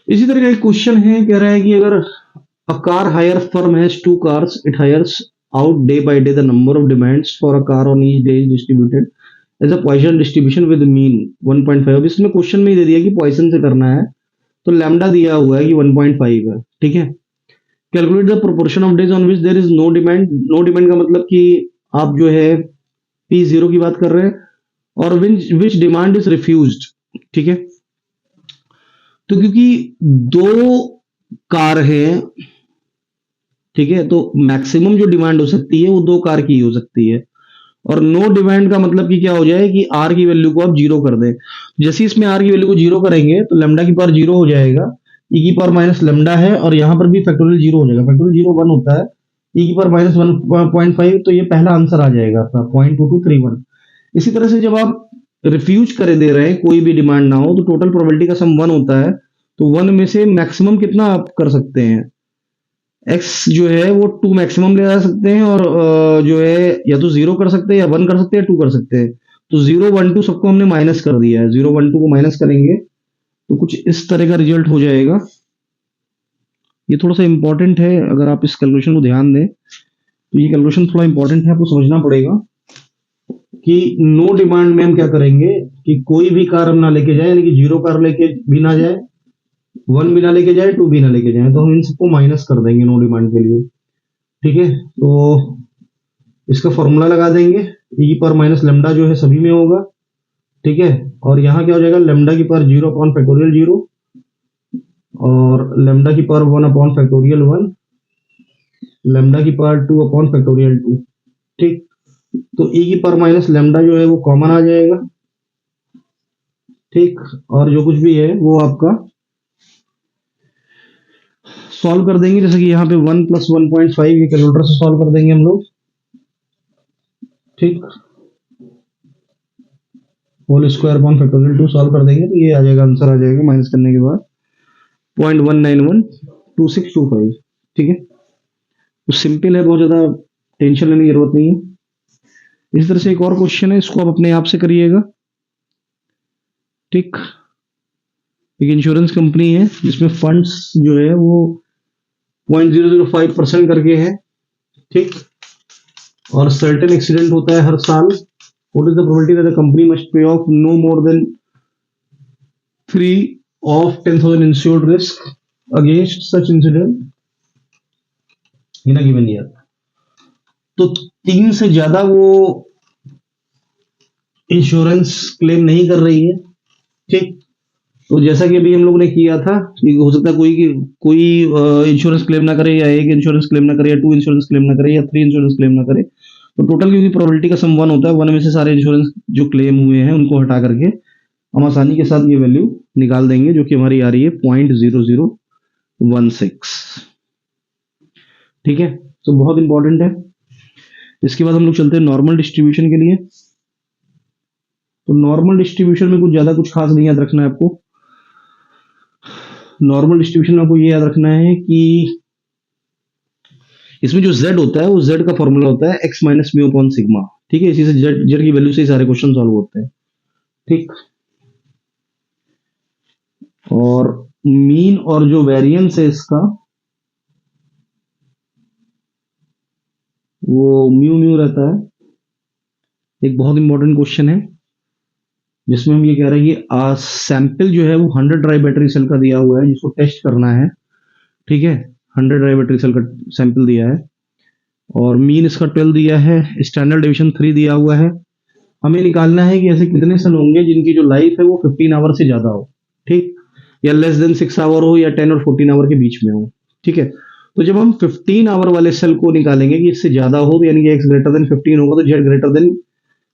इसी तरह का एक क्वेश्चन है, कह रहा है कि अगर a car hire firm has two cars, it hires out day by day the number of demands for a car on each day is distributed as a Poisson distribution with mean 1.5। अब इसमें question में ही दे दिया कि Poisson से करना है, तो lambda दिया हुआ है कि 1.5 है, ठीक है। Calculate the proportion of days on which there is no demand. No demand का मतलब कि आप जो है P0 की बात कर रहे हैं, और विच डिमांड इज रिफ्यूज्ड, ठीक है। तो क्योंकि दो कार है, ठीक है, तो मैक्सिमम जो डिमांड हो सकती है वो 2 कार की हो सकती है, और नो डिमांड का मतलब कि क्या हो जाए कि आर की वैल्यू को आप 0 कर दें। जैसे इसमें आर की वैल्यू को 0 करेंगे तो लेमडा की पावर 0 हो जाएगा, ई की पावर माइनस लेमडा है, और यहां पर भी फैक्टोरियल 0 हो जाएगा, फैक्टोरियल 0 1 होता है, ई की पावर माइनस 1.5, तो ये पहला आंसर आ जाएगा आपका 0.2231। इसी तरह से जब आप रिफ्यूज करे दे रहे हैं, कोई भी डिमांड ना हो, तो टोटल प्रोबेबिलिटी का सम 1 होता है, तो 1 में से मैक्सिमम कितना आप कर सकते हैं, एक्स जो है वो 2 मैक्सिमम ले जा सकते हैं, और जो है या तो 0 कर सकते हैं, या 1 कर सकते हैं, 2 कर सकते हैं, तो 0 1 2 सबको हमने माइनस कर दिया है, 0 1 2 को माइनस करेंगे तो कुछ इस तरह का रिजल्ट हो जाएगा। ये थोड़ा सा इंपॉर्टेंट है, अगर आप इस कैलकुलेशन को ध्यान दें तो ये कैलकुलेशन थोड़ा इंपॉर्टेंट है, आपको समझना पड़ेगा कि नो डिमांड में हम क्या करेंगे कि कोई भी कार हम ना लेके जाए, यानी कि 0 कार लेके भी ना जाए, 1 भी ना लेके जाए, 2 भी ना लेके जाए, तो हम इन सबको माइनस कर देंगे नो डिमांड के लिए, ठीक है। तो इसका फॉर्मूला लगा देंगे, ई पर माइनस लेमडा जो है सभी में होगा, ठीक है, और यहाँ क्या हो जाएगा, लेमडा की पावर 0 अपॉन फैक्टोरियल 0, और लेमडा की पावर 1 अपॉन फैक्टोरियल 1, लेमडा की पावर 2 अपॉन फैक्टोरियल 2, ठीक। तो ई की पावर माइनस लेमडा जो है वो कॉमन आ जाएगा, ठीक, और जो कुछ भी है वो आपका सॉल्व कर देंगे, जैसे कि यहाँ पे 1 + 1.5 ये कैलकुलेटर से सॉल्व कर देंगे हम लोग, ठीक, whole square upon factorial 2 solve कर देंगे, तो ये आ जाएगा, आंसर आ जाएगा माइनस करने के बाद 0.1912625, ठीक है। तो सिंपल है, बहुत ज्यादा टेंशन लेने की जरूरत नहीं है। इस तरह से एक और क्वेश्चन है, इसको आप अपने आप से करिएगा, ठीक। एक इंश्योरेंस कंपनी है जिसमें फंड्स जो है वो 0.005% करके है, ठीक, और सर्टेन एक्सीडेंट होता है हर साल। What is the probability that the company must pay off no more than 3 of 10,000 insured risk against such incident in a given year। तो 3 से ज्यादा वो इंश्योरेंस क्लेम नहीं कर रही है, ठीक। तो जैसा कि अभी हम लोग ने किया था कि हो सकता है कोई इंश्योरेंस क्लेम ना करे, या एक इंश्योरेंस क्लेम ना करे, या 2 इंश्योरेंस क्लेम ना करे, या 3 इंश्योरेंस क्लेम ना करे, तो टोटल क्योंकि प्रोबेबिलिटी का सम 1 होता है, 1 में से सारे इंश्योरेंस जो क्लेम हुए हैं उनको हटा करके हम आसानी के साथ ये वैल्यू निकाल देंगे, जो कि हमारी आ रही है 0.0016, ठीक है। तो बहुत इंपॉर्टेंट है। इसके बाद हम लोग चलते हैं नॉर्मल डिस्ट्रीब्यूशन के लिए। तो नॉर्मल डिस्ट्रीब्यूशन में कुछ ज्यादा कुछ खास नहीं याद रखना है आपको। नॉर्मल डिस्ट्रीब्यूशन में आपको ये याद रखना है कि इसमें जो z होता है वो z का फॉर्मूला होता है x minus mu upon sigma, ठीक है। इसी से z की वैल्यू से ही सारे क्वेश्चन सॉल्व होते हैं, ठीक। और मीन और जो वेरिएंस है इसका वो म्यू म्यू रहता है। एक बहुत इंपॉर्टेंट क्वेश्चन है जिसमें हम ये कह रहे हैं कि सैंपल जो है वो 100 ड्राई बैटरी सेल का दिया हुआ है, जिसको टेस्ट करना है, ठीक है। 100 ड्राई बैटरी सेल का सैंपल दिया है, और मीन इसका 12 दिया है, स्टैंडर्ड डेविएशन 3 दिया हुआ है। हमें निकालना है कि ऐसे कितने सेल होंगे जिनकी जो लाइफ है वो 15 आवर से ज्यादा हो, ठीक, या लेस देन 6 आवर हो, या 10 और 14 आवर के बीच में हो, ठीक है। तो जब हम 15 आवर वाले सेल को निकालेंगे कि इससे ज्यादा हो, तो यानी कि x ग्रेटर देन 15 होगा, तो z ग्रेटर देन,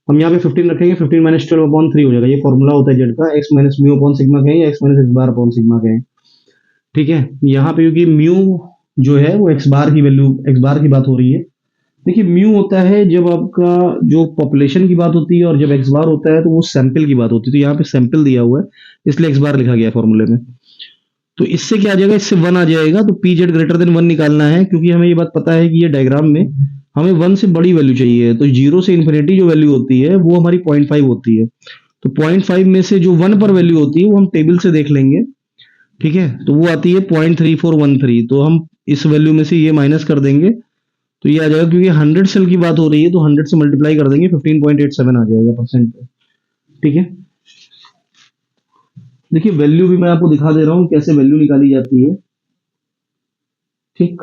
हम यहाँ पे 15 रखेंगे, 15 माइनस 12 अपॉन 3 हो जाएगा। ये फॉर्मूला होता है z का, x minus mu upon sigma कहें या x minus x bar upon sigma कहें। ठीक है, यहाँ पे क्योंकि म्यू जो है वो x बार की वैल्यू, x बार की बात हो रही है। देखिए म्यू होता है जब आपका जो पॉपुलेशन की बात होती है, और जब एक्स बार होता है तो वो सैंपल की बात होती है। तो यहाँ पे सैंपल दिया हुआ है, इसलिए एक्स बार लिखा गया है फॉर्मूले में। तो इससे क्या आ जाएगा, इससे 1 आ जाएगा। तो पी जेड ग्रेटर देन 1 निकालना है, क्योंकि हमें ये बात पता है कि ये डायग्राम में हमें 1 से बड़ी वैल्यू चाहिए। तो 0 से इन्फिनिटी जो वैल्यू होती है वो हमारी 0.5 होती है। तो 0.5 में से जो 1 पर वैल्यू होती है वो हम टेबल से देख लेंगे। ठीक है, तो वो आती है 0.3413। तो हम इस वैल्यू में से ये माइनस कर देंगे, तो ये आ जाएगा, क्योंकि 100 सेल की बात हो रही है तो 100 से मल्टीप्लाई कर देंगे, 15.87 आ जाएगा परसेंट पे। ठीक है, देखिए वैल्यू भी मैं आपको दिखा दे रहा हूं कैसे वैल्यू निकाली जाती है। ठीक,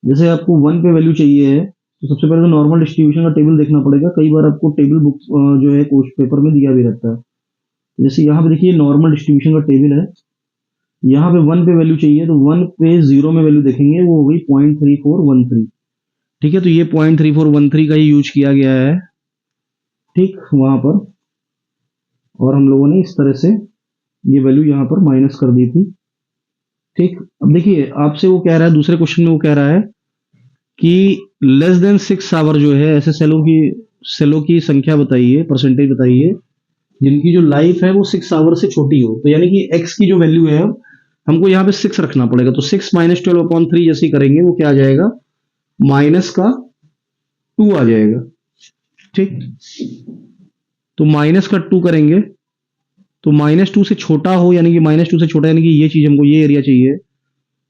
जैसे आपको 1 पे वैल्यू चाहिए है, तो सबसे पहले तो नॉर्मल डिस्ट्रीब्यूशन का टेबल देखना पड़ेगा। कई बार आपको टेबल बुक जो है क्वेश्चन पेपर में दिया भी रहता है। जैसे यहाँ पे देखिए नॉर्मल डिस्ट्रीब्यूशन का टेबल है, यहाँ पे 1 पे वैल्यू चाहिए, तो 1 पे 0 में वैल्यू देखेंगे, वो हो गई 0.3413। ठीक है, तो ये 0.3413 का ही यूज किया गया है। ठीक, वहां पर, और हम लोगों ने इस तरह से ये वैल्यू यहाँ पर माइनस कर दी थी। ठीक, अब देखिए आपसे वो कह रहा है, दूसरे क्वेश्चन में वो कह रहा है कि लेस देन 6 आवर जो है ऐसे सेलों की संख्या बताइए, परसेंटेज बताइए जिनकी जो लाइफ है वो 6 आवर से छोटी हो। तो यानी कि x की जो वैल्यू है हमको यहाँ पे 6 रखना पड़ेगा। तो 6 माइनस 12 अपॉन 3 जैसे ही करेंगे वो क्या आ जाएगा, माइनस का 2 आ जाएगा। ठीक, तो माइनस का 2 करेंगे, तो -2 से छोटा हो, यानी कि -2 से छोटा, यानी कि ये चीज हमको, ये एरिया चाहिए।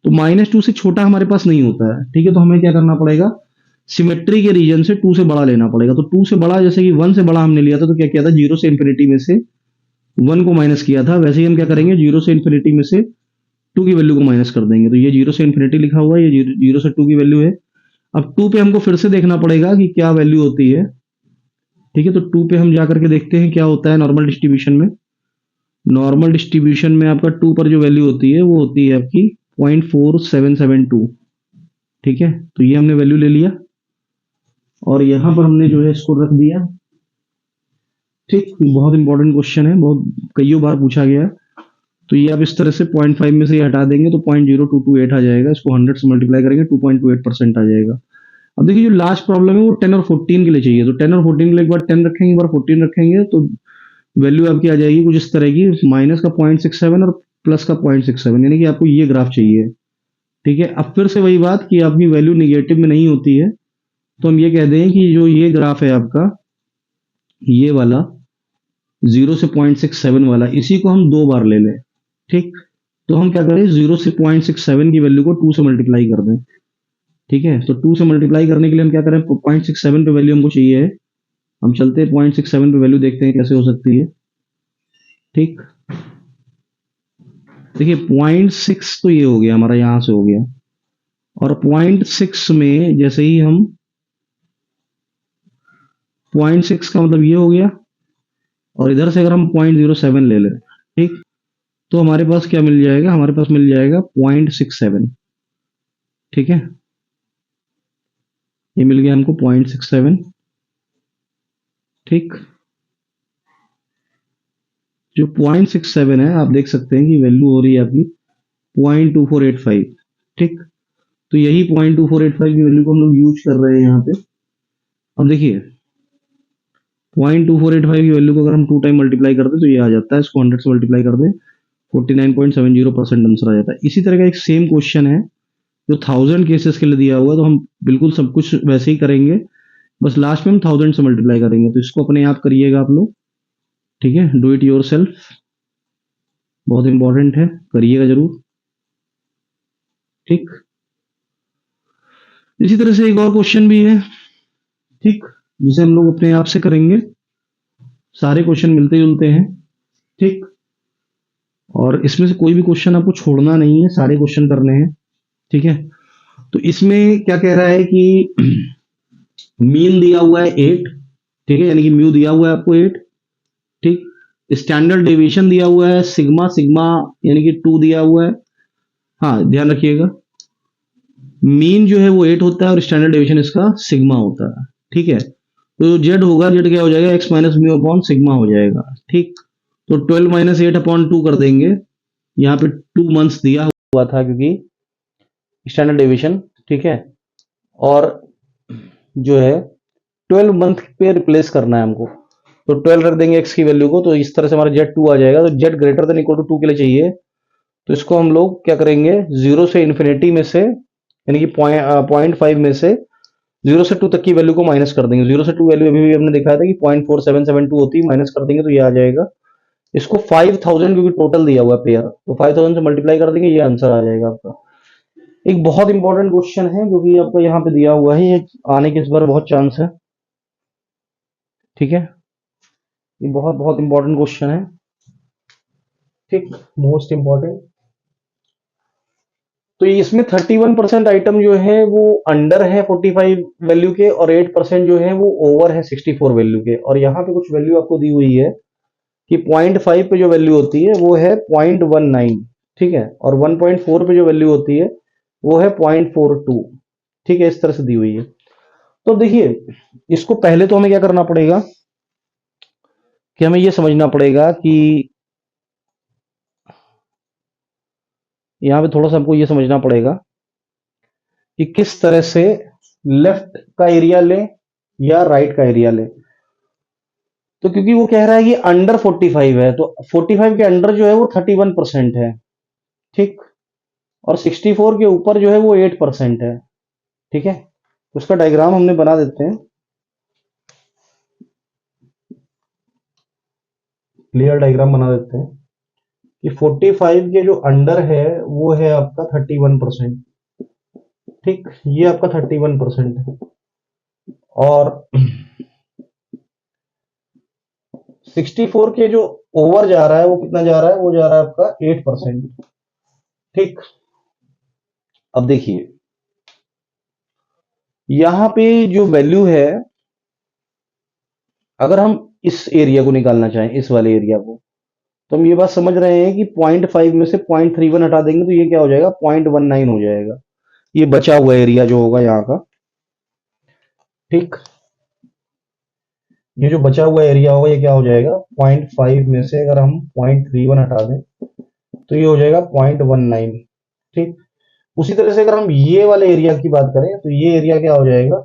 तो -2 से छोटा हमारे पास नहीं होता है। ठीक है, तो हमें क्या करना पड़ेगा, सिमेट्री के रीजन से 2 से बड़ा लेना पड़ेगा। तो 2 से बड़ा, जैसे कि 1 से बड़ा हमने लिया था, तो क्या किया था, 0 से इंफिनिटी में से 1 को माइनस किया था। वैसे ही हम क्या करेंगे, 0 से इंफिनिटी में से 2 की वैल्यू को माइनस कर देंगे। तो ये 0 से इंफिनिटी लिखा हुआ है, ये 0 से 2 की वैल्यू है। अब 2 पे हमको फिर से देखना पड़ेगा कि क्या वैल्यू होती है। ठीक है, तो 2 पे हम जाकर के देखते हैं क्या होता है नॉर्मल डिस्ट्रीब्यूशन में। नॉर्मल डिस्ट्रीब्यूशन में आपका 2 पर जो वैल्यू होती है वो होती है आपकी 0.4772। ठीक है, तो ये हमने वैल्यू ले लिया और यहां पर हमने जो है इसको रख दिया। ठीक, बहुत इंपॉर्टेंट क्वेश्चन है, बहुत कई बार पूछा गया है। तो ये आप इस तरह से 0.5 में से ये हटा देंगे तो 0.0228 आ जाएगा। इसको 100 से मल्टीप्लाई करेंगे 2.28% आ जाएगा। अब देखिए जो लास्ट प्रॉब्लम है वो 10 और 14 के लिए चाहिए। तो 10 और 14 के लिए एक बार 10 रखेंगे, एक बार 14 रखेंगे, तो वैल्यू आपकी आ जाएगी कुछ इस तरह की, माइनस का 0.67 और प्लस का 0.67, यानी कि आपको ये ग्राफ चाहिए। ठीक है, अब फिर से वही बात कि आपकी वैल्यू निगेटिव में नहीं होती है, तो हम ये कह दें कि जो ये ग्राफ है आपका, ये वाला 0 से 0.67 वाला, इसी को हम 2 बार ले लें। ठीक, तो हम क्या करें, 0 से 0.67 की वैल्यू को 2 से मल्टीप्लाई कर दें। ठीक है, तो 2 से मल्टीप्लाई करने के लिए हम क्या करें, 0.67 पे वैल्यू हमको चाहिए है, हम चलते हैं 0.67 पे वैल्यू देखते हैं कैसे हो सकती है। ठीक, देखिए 0.6 तो ये हो गया हमारा, यहां से हो गया, और 0.6 में जैसे ही हम 0.6 का मतलब ये हो गया, और इधर से अगर हम 0.07 ले लें, ठीक, तो हमारे पास क्या मिल जाएगा, हमारे पास मिल जाएगा 0.67। ठीक है, ये मिल गया हमको 0.67। ठीक, जो 0.67 है आप देख सकते हैं कि वैल्यू हो रही है आपकी 0.2485। ठीक, तो यही 0.2485 की वैल्यू को हम लोग यूज कर रहे हैं यहाँ पे। अब देखिए 0.2485 की वैल्यू को अगर हम 2 टाइम मल्टीप्लाई कर दें तो ये आ जाता है, इसको 100 से मल्टीप्लाई कर दें 49.70% आंसर आ जाता है। इसी तरह का एक सेम क्वेश्चन है जो 1000 केसेस के लिए दिया हुआ है, तो हम बिल्कुल सब कुछ वैसे ही करेंगे, बस लास्ट में हम 1000 से मल्टीप्लाई करेंगे। तो इसको अपने आप करिएगा आप लोग। ठीक है, डू इट योर सेल्फ, बहुत इंपॉर्टेंट है, करिएगा जरूर। ठीक, इसी तरह से एक और क्वेश्चन भी है, ठीक, जिसे हम लोग अपने आप से करेंगे। सारे क्वेश्चन मिलते जुलते हैं। ठीक, और इसमें से कोई भी क्वेश्चन आपको छोड़ना नहीं है, सारे क्वेश्चन करने हैं। ठीक है, तो इसमें क्या कह रहा है कि मीन दिया हुआ है 8। ठीक है, यानी कि म्यू दिया हुआ है आपको 8। ठीक, स्टैंडर्ड डेविएशन दिया हुआ है सिग्मा, सिग्मा यानी कि 2 दिया हुआ है। हाँ ध्यान रखिएगा, मीन जो है वो 8 होता है और स्टैंडर्ड डेविएशन इसका सिग्मा होता है। ठीक है, तो जेड होगा, जेड क्या हो जाएगा, x minus mu upon sigma हो जाएगा। ठीक, तो 12 माइनस 8 अपॉन 2 कर देंगे, यहाँ पे 2 मंथ्स दिया हुआ था क्योंकि स्टैंडर्ड डेविएशन। ठीक है, और जो है 12 मंथ पे रिप्लेस करना है हमको, तो 12 रख देंगे एक्स की वैल्यू को, तो इस तरह से हमारा जेड 2 आ जाएगा। तो Z greater than equal to 2 के लिए चाहिए, तो इसको हम लोग क्या करेंगे, जीरो से इन्फिनिटी में से, यानी कि 0.5 में से 0 से 2 तक की वैल्यू को माइनस कर देंगे। 0 से 2 वैल्यू अभी भी हमने दिखाया था कि 0.4772 होती है, माइनस कर देंगे तो ये आ जाएगा। इसको 5000 क्योंकि टोटल दिया हुआ है पेयर, तो 5000 से मल्टीप्लाई कर देंगे, ये आंसर आ जाएगा आपका। एक बहुत इंपॉर्टेंट क्वेश्चन है जो कि आपका यहाँ पे दिया हुआ है, ये आने के इस बार बहुत चांस है। ठीक है, ये बहुत बहुत इंपॉर्टेंट क्वेश्चन है। ठीक, मोस्ट इंपॉर्टेंट। तो इसमें 31% आइटम जो है वो अंडर है 45 वैल्यू के, और 8% जो है वो ओवर है 64 वैल्यू के। और यहाँ पे कुछ वैल्यू आपको दी हुई है कि 0.5 पे जो वैल्यू होती है वो है 0.19। ठीक है, और 1.4 पे जो वैल्यू होती है वो है 0.42। ठीक है, इस तरह से दी हुई है। तो देखिए, इसको पहले तो हमें क्या करना पड़ेगा कि हमें ये समझना पड़ेगा कि यहाँ पे थोड़ा सा हमको ये समझना पड़ेगा कि किस तरह से लेफ्ट का एरिया ले या राइट का एरिया ले। तो क्योंकि वो कह रहा है कि अंडर 45 है, तो 45 के अंडर जो है वो 31% है। ठीक, और 64 के ऊपर जो है वो 8% है। ठीक है, तो उसका डायग्राम हमने बना देते हैं, क्लियर डायग्राम बना देते हैं कि 45 के जो अंडर है वो है आपका 31%। ठीक, ये आपका 31% है, और 64 के जो ओवर जा रहा है वो कितना जा रहा है, वो जा रहा है आपका 8%। ठीक, अब देखिए यहां पे जो वैल्यू है, अगर हम इस एरिया को निकालना चाहें, इस वाले एरिया को, तो हम ये बात समझ रहे हैं कि 0.5 में से 0.31 हटा देंगे तो ये क्या हो जाएगा, 0.19 हो जाएगा, ये बचा हुआ एरिया जो होगा यहाँ का। ठीक, ये जो बचा हुआ एरिया होगा ये क्या हो जाएगा, 0.5 में से अगर हम 0.31 हटा दें तो ये हो जाएगा 0.19। ठीक, उसी तरह से अगर हम ये वाले एरिया की बात करें तो ये एरिया क्या हो जाएगा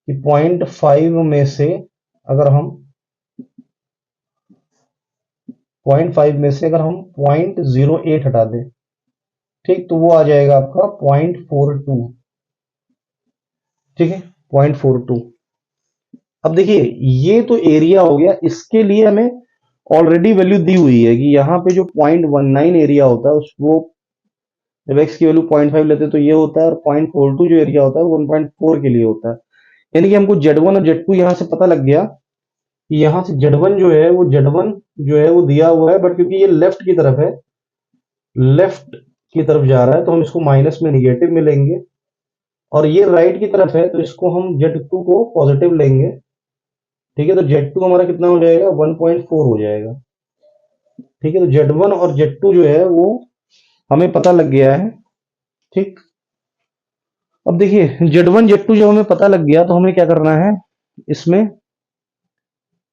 कि 0.5 में से अगर हम 0.5 में से अगर हम 0.08 हटा दें, ठीक, तो वो आ जाएगा आपका 0.42। ठीक है, 0.42। अब देखिए ये तो एरिया हो गया, इसके लिए हमें ऑलरेडी वैल्यू दी हुई है कि यहाँ पे जो 0.19 एरिया होता है उसको जब x की वैल्यू 0.5 लेते हैं तो ये होता है, और 0.42 जो एरिया होता है वो 1.4 के लिए होता है। यानी कि हमको Z1 और Z2 यहाँ से पता लग गया कि यहाँ से Z1 जो है वो Z1 जो है वो दिया हुआ है, बट क्योंकि ये लेफ्ट की तरफ है, लेफ्ट की तरफ जा रहा है, तो हम इसको माइनस में निगेटिव में लेंगे, और ये राइट की तरफ है तो इसको हम Z2 को पॉजिटिव लेंगे। ठीक है, तो Z2 हमारा कितना हो जाएगा, 1.4 हो जाएगा। ठीक है, तो Z1 और Z2 जो है वो हमें पता लग गया है। ठीक, अब देखिए Z1 Z2 जब हमें पता लग गया तो हमें क्या करना है इसमें,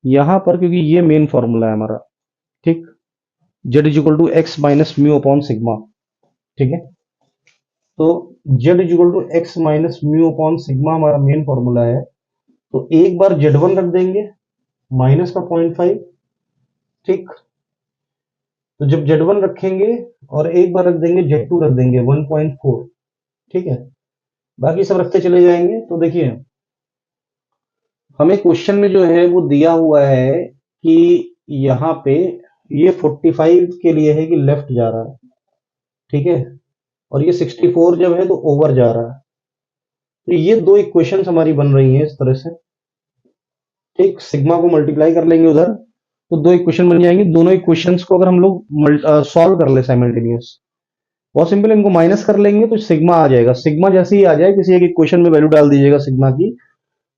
यहां पर, क्योंकि ये मेन फॉर्मूला है हमारा। ठीक, Z is equal to x minus mu upon sigma. ठीक है, तो Z is equal to x minus mu upon sigma हमारा मेन फॉर्मूला है। तो एक बार Z1 रख देंगे माइनस का 0.5। ठीक, तो जब Z1 रखेंगे और एक बार रख देंगे Z2 रख देंगे 1.4। ठीक है, बाकी सब रखते चले जाएंगे। तो देखिए हमें क्वेश्चन में जो है वो दिया हुआ है कि यहाँ पे ये 45 के लिए है कि लेफ्ट जा रहा है। ठीक है, और ये 64 जब है तो ओवर जा रहा है। तो ये दो इक्वेशंस हमारी बन रही हैं इस तरह से। ठीक, सिग्मा को मल्टीप्लाई कर लेंगे उधर तो दो इक्वेशन बन जाएंगे। दोनों इक्वेशंस को अगर हम लोग सॉल्व कर ले साइमल्टेनियस, बहुत सिंपल, इनको माइनस कर लेंगे तो सिग्मा आ जाएगा। सिग्मा जैसे ही आ जाए, किसी एक इक्वेशन में वैल्यू डाल दीजिएगा सिग्मा की,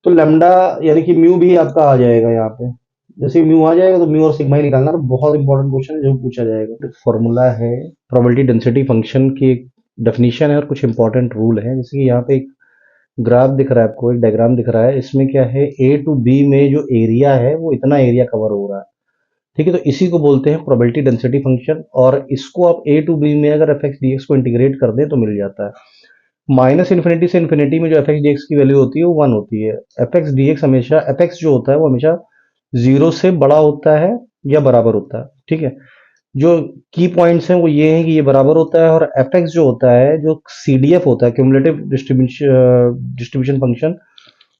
तो लैम्डा यानी कि म्यू भी आपका आ जाएगा यहाँ पे। जैसे म्यू आ जाएगा तो म्यू और सिग्मा ही निकालना। तो बहुत इंपॉर्टेंट क्वेश्चन है जो पूछा जाएगा। तो फॉर्मूला है प्रोबेबिलिटी डेंसिटी फंक्शन की, एक डेफिनेशन है और कुछ इंपॉर्टेंट रूल है। जैसे कि यहाँ पे एक ग्राफ दिख रहा है आपको, एक डायग्राम दिख रहा है। इसमें क्या है, ए टू बी में जो एरिया है वो इतना एरिया कवर हो रहा है, ठीक है। तो इसी को बोलते हैं प्रोबेबिलिटी डेंसिटी फंक्शन। और इसको आप ए टू बी में अगर एफ एक्स डी एक्स को इंटीग्रेट कर दें तो मिल जाता है। माइनस इन्फिनिटी से इन्फिनिटी में जो एफ एक्स डी एक्स की वैल्यू होती है वो 1 होती है। एफ एक्स डी एक्स हमेशा, एफ एक्स जो होता है वो हमेशा 0 से बड़ा होता है या बराबर होता है, ठीक है। जो की पॉइंट्स हैं वो ये हैं कि ये बराबर होता है, और एफ एक्स जो होता है, जो सी डी एफ होता है, क्यूमुलेटिव डिस्ट्रीब्यूशन फंक्शन,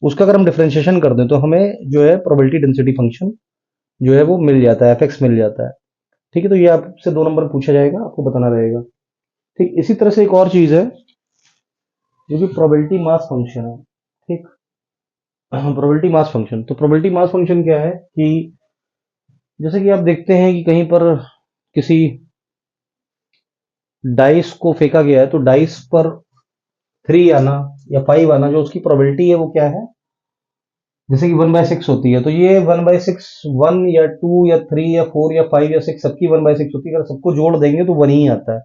उसका अगर हम डिफरेंशिएशन कर दें तो हमें जो है प्रोबेबिलिटी डेंसिटी फंक्शन जो है वो मिल जाता है, एफ एक्स मिल जाता है, ठीक है। तो ये आपसे 2 नंबर पूछा जाएगा, आपको बताना रहेगा, ठीक। इसी तरह से एक और चीज है जो कि प्रोबेबिलिटी मास फंक्शन है, ठीक। प्रोबेबिलिटी मास फंक्शन, तो प्रोबेबिलिटी मास फंक्शन क्या है कि जैसे कि आप देखते हैं कि कहीं पर किसी डाइस को फेंका गया है, तो डाइस पर 3 आना या 5 आना, जो उसकी प्रोबेबिलिटी है वो क्या है, जैसे कि 1/6 होती है, तो ये 1/6, 1 या 2 या 3 या 4 या 5 या 6 सबकी 1/6 होती है। अगर सबको जोड़ देंगे तो 1 ही आता है।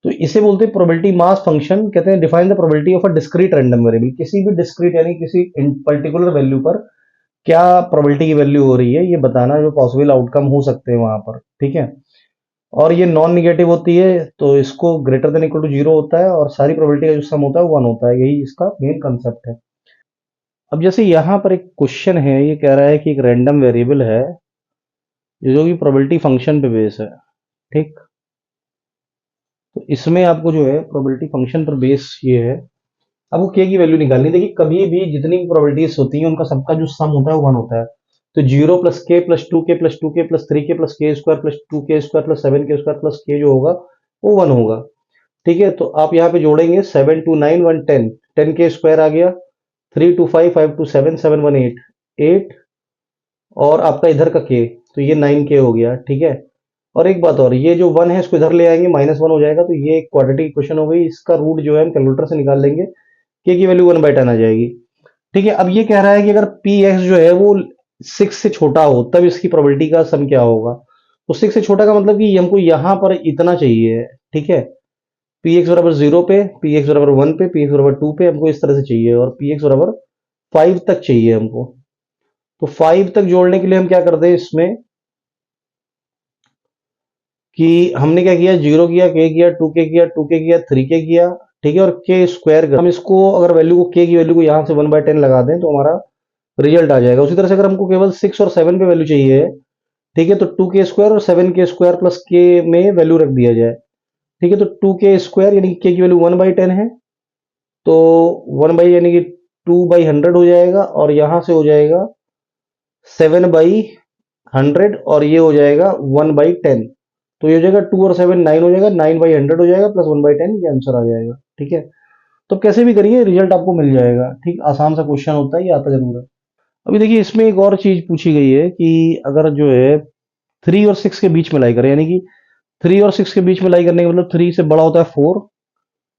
तो इसे बोलते हैं प्रोबेबिलिटी मास फंक्शन। कहते हैं define the probability of a discrete random variable, किसी भी डिस्क्रीट यानी किसी पर्टिकुलर वैल्यू पर क्या प्रोबेबिलिटी की वैल्यू हो रही है, ये बताना, जो पॉसिबल आउटकम हो सकते हैं वहां पर, ठीक है। और ये नॉन निगेटिव होती है, तो इसको ग्रेटर देन इक्वल टू 0 होता है, और सारी प्रोबेबिलिटी का जो सम होता है वो 1 होता है। यही इसका मेन कंसेप्ट है। अब जैसे यहाँ पर एक क्वेश्चन है, ये कह रहा है कि एक रैंडम वेरिएबल है जो कि प्रोबेबिलिटी फंक्शन पे बेस है, ठीक। तो इसमें आपको जो है प्रोबेबिलिटी फंक्शन पर बेस ये है, आपको के की वैल्यू निकालनी। देखिए कभी भी जितनी भी प्रोबेबिलिटीज होती हैं उनका सबका जो सम होता है वो 1 होता है। तो 0 + k + 2k + 3k + k² + k² + 7k² + 7 के वो 1 होगा, ठीक है। तो आप यहाँ पे जोड़ेंगे 7 2 9 1 10, 10 k² आ गया, 3 2 5 5 2 7 7 1 8 8, और आपका इधर का के, तो ये 9k हो गया, ठीक है। और एक बात और, ये जो 1 है इसको इधर ले आएंगे, -1 हो जाएगा, तो ये एक क्वाड्रेटिक इक्वेशन हो गई। इसका रूट जो है हम कैलकुलेटर से निकाल लेंगे, के की वैल्यू 1/10 आ जाएगी, ठीक है। अब ये कह रहा है कि अगर पी एक्स जो है वो 6 से छोटा हो तब इसकी प्रोबेबिलिटी का सम क्या होगा। तो 6 से छोटा का मतलब कि हमको यहां पर इतना चाहिए, ठीक है। पी एक्स बराबर 0 पे, पी एक्स बराबर 1 पे, पी एक्स बराबर 2 पे हमको इस तरह से चाहिए, और पी एक्स बराबर 5 तक चाहिए हमको। तो 5 तक जोड़ने के लिए हम क्या करते हैं इसमें कि हमने क्या किया, 0 किया, के किया, 2k किया, 2k किया, 3k किया, ठीक है। और के स्क्वायर कर, हम इसको अगर वैल्यू को, के की वैल्यू को यहां से 1/10 लगा दें तो हमारा रिजल्ट आ जाएगा। उसी तरह से अगर हमको केवल 6 और 7 पे वैल्यू चाहिए, ठीक है, तो 2k² और 7k² प्लस के में वैल्यू रख दिया जाए, ठीक है। तो 2k² यानी कि के की वैल्यू 1/10 है, तो 1 बाई यानी कि 2/100 हो जाएगा, और यहां से हो जाएगा 7/100, और ये हो जाएगा 1/10। तो ये हो जाएगा 2 और 7 9 हो जाएगा, 9/100 हो जाएगा, प्लस 1/10, ये आंसर आ जाएगा, ठीक है। तो कैसे भी करिए रिजल्ट आपको मिल जाएगा, ठीक। आसान सा क्वेश्चन होता है, ये आता जरूर है। अभी देखिए इसमें एक और चीज पूछी गई है कि अगर जो है 3 और 6 के बीच में लाई करें, यानी कि 3 और 6 के बीच में लाई करने का मतलब 3 से बड़ा होता है 4,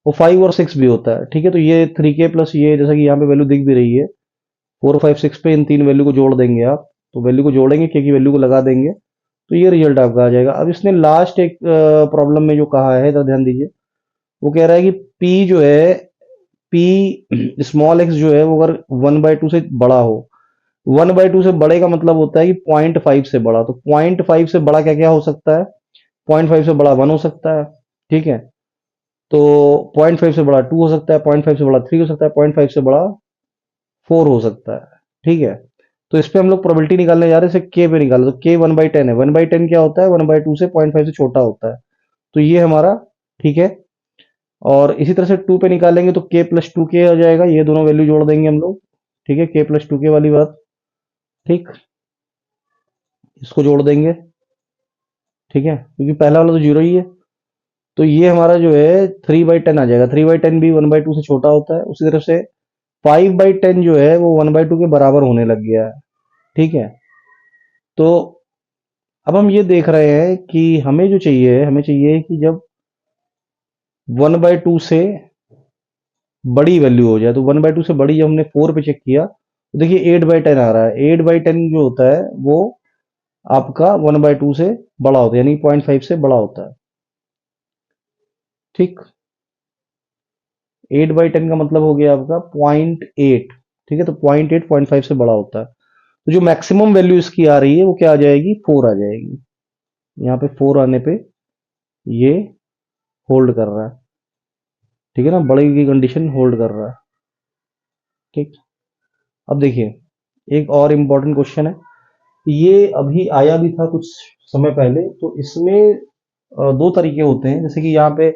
और 5 और 6 भी होता है, ठीक है। तो ये 3k प्लस ये, जैसा कि यहाँ पे वैल्यू दिख भी रही है, 4 5 6 पे इन तीन वैल्यू को जोड़ देंगे आप, तो वैल्यू को जोड़ेंगे, के की वैल्यू को लगा देंगे, तो ये रिजल्ट आपका आ जाएगा। अब इसने लास्ट एक प्रॉब्लम में जो कहा है, तो ध्यान दीजिए, वो कह रहा है कि पी जो है, पी स्मॉल एक्स जो है वो अगर 1/2 से बड़ा हो, 1/2 से बड़े का मतलब होता है कि 0.5 से बड़ा। तो 0.5 से बड़ा क्या क्या हो सकता है, 0.5 से बड़ा 1 हो सकता है, ठीक है। तो 0.5 से बड़ा 2 हो सकता है, 0.5 से बड़ा 3 हो सकता है, 0.5 से बड़ा 4 हो सकता है, ठीक है। तो इस पे हम लोग प्रोबेबिलिटी निकालने जा रहे हैं, इसे के पे निकाल, तो के 1/10 है। 1/10 क्या होता है, 1/2 से 0.5 से छोटा होता है, तो ये हमारा, ठीक है। और इसी तरह से 2 पे निकालेंगे तो k + 2k आ जाएगा, ये दोनों वैल्यू जोड़ देंगे हम लोग, ठीक है, k + 2k वाली बात, ठीक। इसको जोड़ देंगे, ठीक है, क्योंकि पहला वाला तो 0 ही है। तो ये हमारा जो है 3/10 आ जाएगा। 3/10 भी 1/2 से छोटा होता है। उसी तरह से 5/10 जो है वो 1/2 के बराबर होने लग गया है, ठीक है। तो अब हम ये देख रहे हैं कि हमें जो चाहिए, हमें चाहिए कि जब 1/2 से बड़ी वैल्यू हो जाए, तो 1/2 से बड़ी जब हमने 4 पे चेक किया, तो देखिए 8/10 आ रहा है। 8/10 जो होता है वो आपका 1/2 से बड़ा होता है, यानी 0.5 से बड़ा होता है। ठीक, 8/10 का मतलब हो गया आपका 0.8। ठीक है, तो 0.8 0.5 से बड़ा होता है। तो जो मैक्सिमम वैल्यू इसकी आ रही है वो क्या आ जाएगी, 4 आ जाएगी। यहाँ पे 4 आने पे ये होल्ड कर रहा है। ठीक है ना, बड़े की कंडीशन होल्ड कर रहा है। ठीक, अब देखिए एक और इम्पोर्टेंट क्वेश्चन है, ये अभी आया भी था कुछ समय पहले। तो इसमें दो तरीके होते हैं, जैसे कि यहाँ पे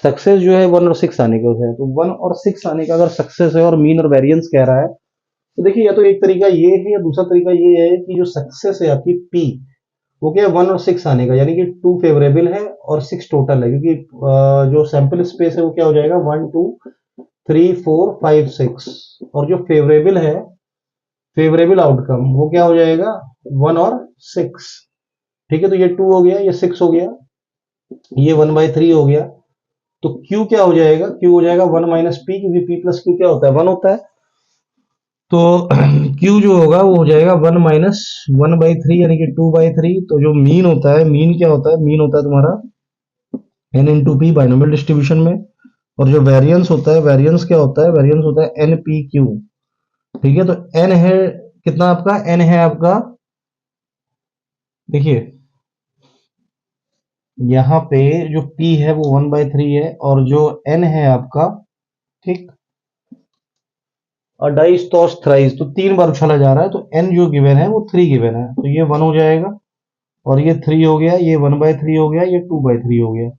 सक्सेस जो है 1 और 6 आने के होते हैं। तो 1 और 6 आने का अगर सक्सेस है और मीन और वेरिएंस कह रहा है, तो देखिए या तो एक तरीका ये है या दूसरा तरीका ये है कि जो सक्सेस है आपकी पी, वो क्या है 1 और 6 आने का, यानी कि 2 फेवरेबल है और 6 टोटल है, क्योंकि जो सैंपल स्पेस है वो क्या हो जाएगा 1 2 3 4 5 6, और जो फेवरेबल है, फेवरेबल आउटकम, वो क्या हो जाएगा 1 और 6। ठीक है, तो ये 2 हो गया, ये 6 हो गया, ये 1/3 हो गया। तो Q क्या हो जाएगा, Q हो जाएगा 1 माइनस पी, क्योंकि P प्लस Q क्या होता है 1 होता है। तो Q जो होगा वो हो जाएगा 1 माइनस 1/3, यानी कि 2/3। तो जो मीन होता है, मीन क्या होता है, मीन होता है तुम्हारा n into P binomial distribution में। और जो वेरिएंस होता है, वेरिएंस क्या होता है, वेरिएंस होता है एन पी क्यू। ठीक है, तो n है कितना आपका, n है आपका, देखिए यहाँ पे जो p है वो 1/3 है, और जो n है आपका, ठीक, और डाइस टॉस थ्राइस, तो 3 बार उछाला जा रहा है, तो n जो गिवन है वो 3 गिवन है, तो ये 1 हो जाएगा, और ये 3 हो गया, ये 1/3 हो गया, ये 2/3 हो गया।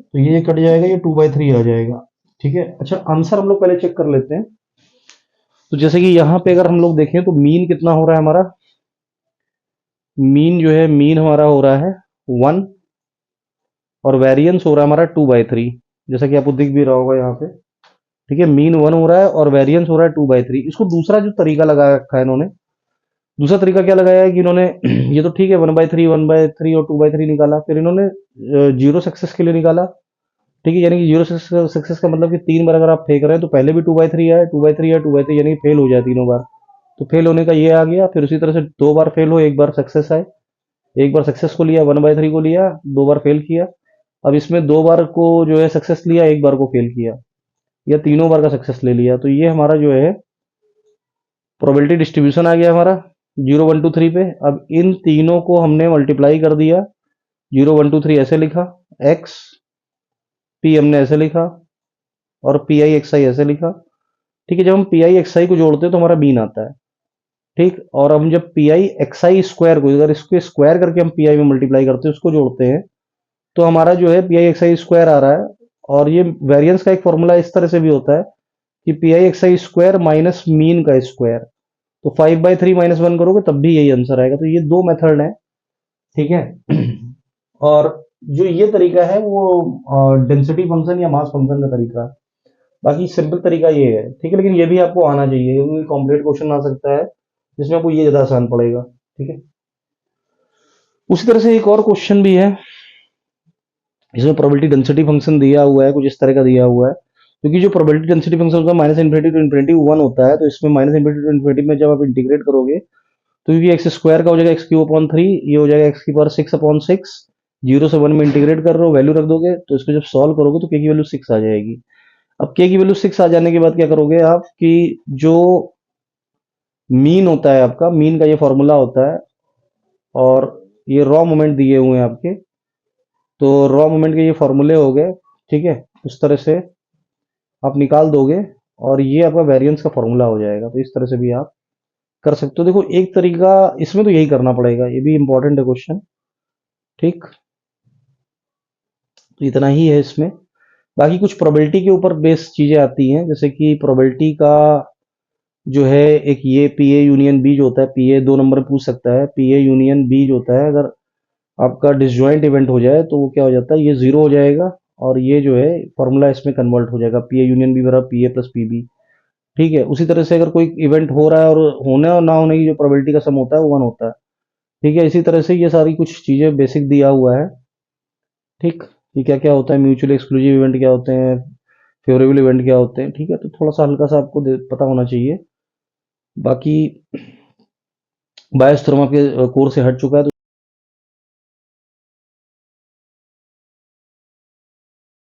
तो ये कट जाएगा, ये 2/3 आ जाएगा। ठीक है, अच्छा आंसर हम लोग पहले चेक कर लेते हैं। तो जैसे कि यहाँ पे अगर हम लोग देखें तो मीन कितना हो रहा है हमारा, मीन जो है, मीन हमारा हो रहा है 1, और वेरिएंस हो रहा है हमारा 2/3, जैसा कि आपको दिख भी रहा होगा यहाँ पे। ठीक है, मीन 1 हो रहा है और वेरिएंस हो रहा है 2/3। इसको दूसरा जो तरीका लगा रखा है इन्होंने, दूसरा तरीका क्या लगाया है कि इन्होंने ये तो ठीक है 1/3 और 2/3 निकाला, फिर इन्होंने जीरो सक्सेस के लिए निकाला। ठीक है, यानी कि जीरो सक्सेस का मतलब कि 3 बार अगर आप फेंक रहे हैं तो पहले भी 2/3 आए, 2/3 है, 2/3, यानी फेल हो जाए तीनों बार। तो फेल होने का ये आ गया, फिर उसी तरह से 2 बार फेल हो, एक बार सक्सेस आए। एक बार सक्सेस को लिया, 1/3 को लिया, 2 बार फेल किया। अब इसमें 2 बार को जो है सक्सेस लिया, एक बार को फेल किया, या तीनों बार का सक्सेस ले लिया। तो ये हमारा जो है प्रोबेबिलिटी डिस्ट्रीब्यूशन आ गया हमारा 0 1 2 3 पे। अब इन तीनों को हमने मल्टीप्लाई कर दिया, 0 1 2 3 ऐसे लिखा, एक्स पी हमने ऐसे लिखा, और पी आई एक्स आई ऐसे लिखा। ठीक है, जब हम पी आई एक्स आई को जोड़ते हैं तो हमारा बीन आता है। ठीक, और हम जब P i x i square को, अगर इसके स्क्वायर करके हम पी आई में मल्टीप्लाई करते हैं, उसको जोड़ते हैं, तो हमारा जो है p i x i square आ रहा है। और ये वेरिएंस का एक फॉर्मूला इस तरह से भी होता है कि P i x i square minus mean का स्क्वायर। तो 5/3 -1 करोगे तब भी यही आंसर आएगा। तो ये दो मेथड है। ठीक है, और जो ये तरीका है वो डेंसिटी फंक्शन या मास फंक्शन का तरीका है। बाकी सिंपल तरीका ये है। ठीक है, लेकिन ये भी आपको आना चाहिए, क्योंकि कॉम्प्लिकेट क्वेश्चन आ सकता है जिसमें आपको ये ज्यादा आसान पड़ेगा। ठीक है, उसी तरह से एक और क्वेश्चन भी है, इसमें प्रोबेबिलिटी डेंसिटी फंक्शन दिया हुआ है, कुछ इस तरह का दिया हुआ है। क्योंकि जो प्रोबेबिलिटी डेंसिटी फंक्शन होता है माइनस इन्फिनिटी टू इन्फिनिटी 1 होता है, तो इसमें माइनस इन्फिनिटी टू इन्फिनिटी में जब आप इंटीग्रेट करोगे, तो क्योंकि एक्स स्क्वायर का हो जाएगा x³ 3, ये हो जाएगा x⁻6/6। 0 से 1 में इंटीग्रेट कर रहे हो, वैल्यू रख दोगे, तो इसको जब सॉल्व करोगे तो k की वैल्यू 6 आ जाएगी। अब k की वैल्यू 6 आ जाने के बाद क्या करोगे आप कि जो मीन होता है आपका, मीन का ये फॉर्मूला होता है, और ये रॉ मोमेंट दिए हुए हैं आपके, तो रॉ मोमेंट के ये फॉर्मूले हो गए। ठीक है, उस तरह से आप निकाल दोगे, और ये आपका वेरिएंस का फॉर्मूला हो जाएगा। तो इस तरह से भी आप कर सकते हो। देखो एक तरीका इसमें तो यही करना पड़ेगा, ये भी इंपॉर्टेंट है क्वेश्चन। ठीक, तो इतना ही है इसमें। बाकी कुछ प्रोबेबिलिटी के ऊपर बेस चीजें आती हैं, जैसे कि प्रोबेबिलिटी का जो है, एक ये पी ए यूनियन बी जो होता है, पी ए 2 नंबर पूछ सकता है, पी ए यूनियन बी जो होता है, अगर आपका डिसजॉइंट इवेंट हो जाए तो वो क्या हो जाता है, ये 0 हो जाएगा, और ये जो है फॉर्मूला इसमें कन्वर्ट हो जाएगा, पी ए यूनियन बी बराबर p a plus p b. ठीक है, उसी तरह से अगर कोई इवेंट हो रहा है और होने और ना होने की जो प्रोबेबिलिटी का सम होता है वो 1 होता है। ठीक है, इसी तरह से ये सारी कुछ चीजें बेसिक दिया हुआ है। ठीक, ये क्या क्या होता है, म्यूचुअली एक्सक्लूसिव इवेंट क्या होते हैं, फेवरेबल इवेंट क्या होते हैं। ठीक है, तो थोड़ा सा हल्का सा आपको पता होना चाहिए। बाकी बायस थ्योरम आपके कोर्स से हट चुका है, तो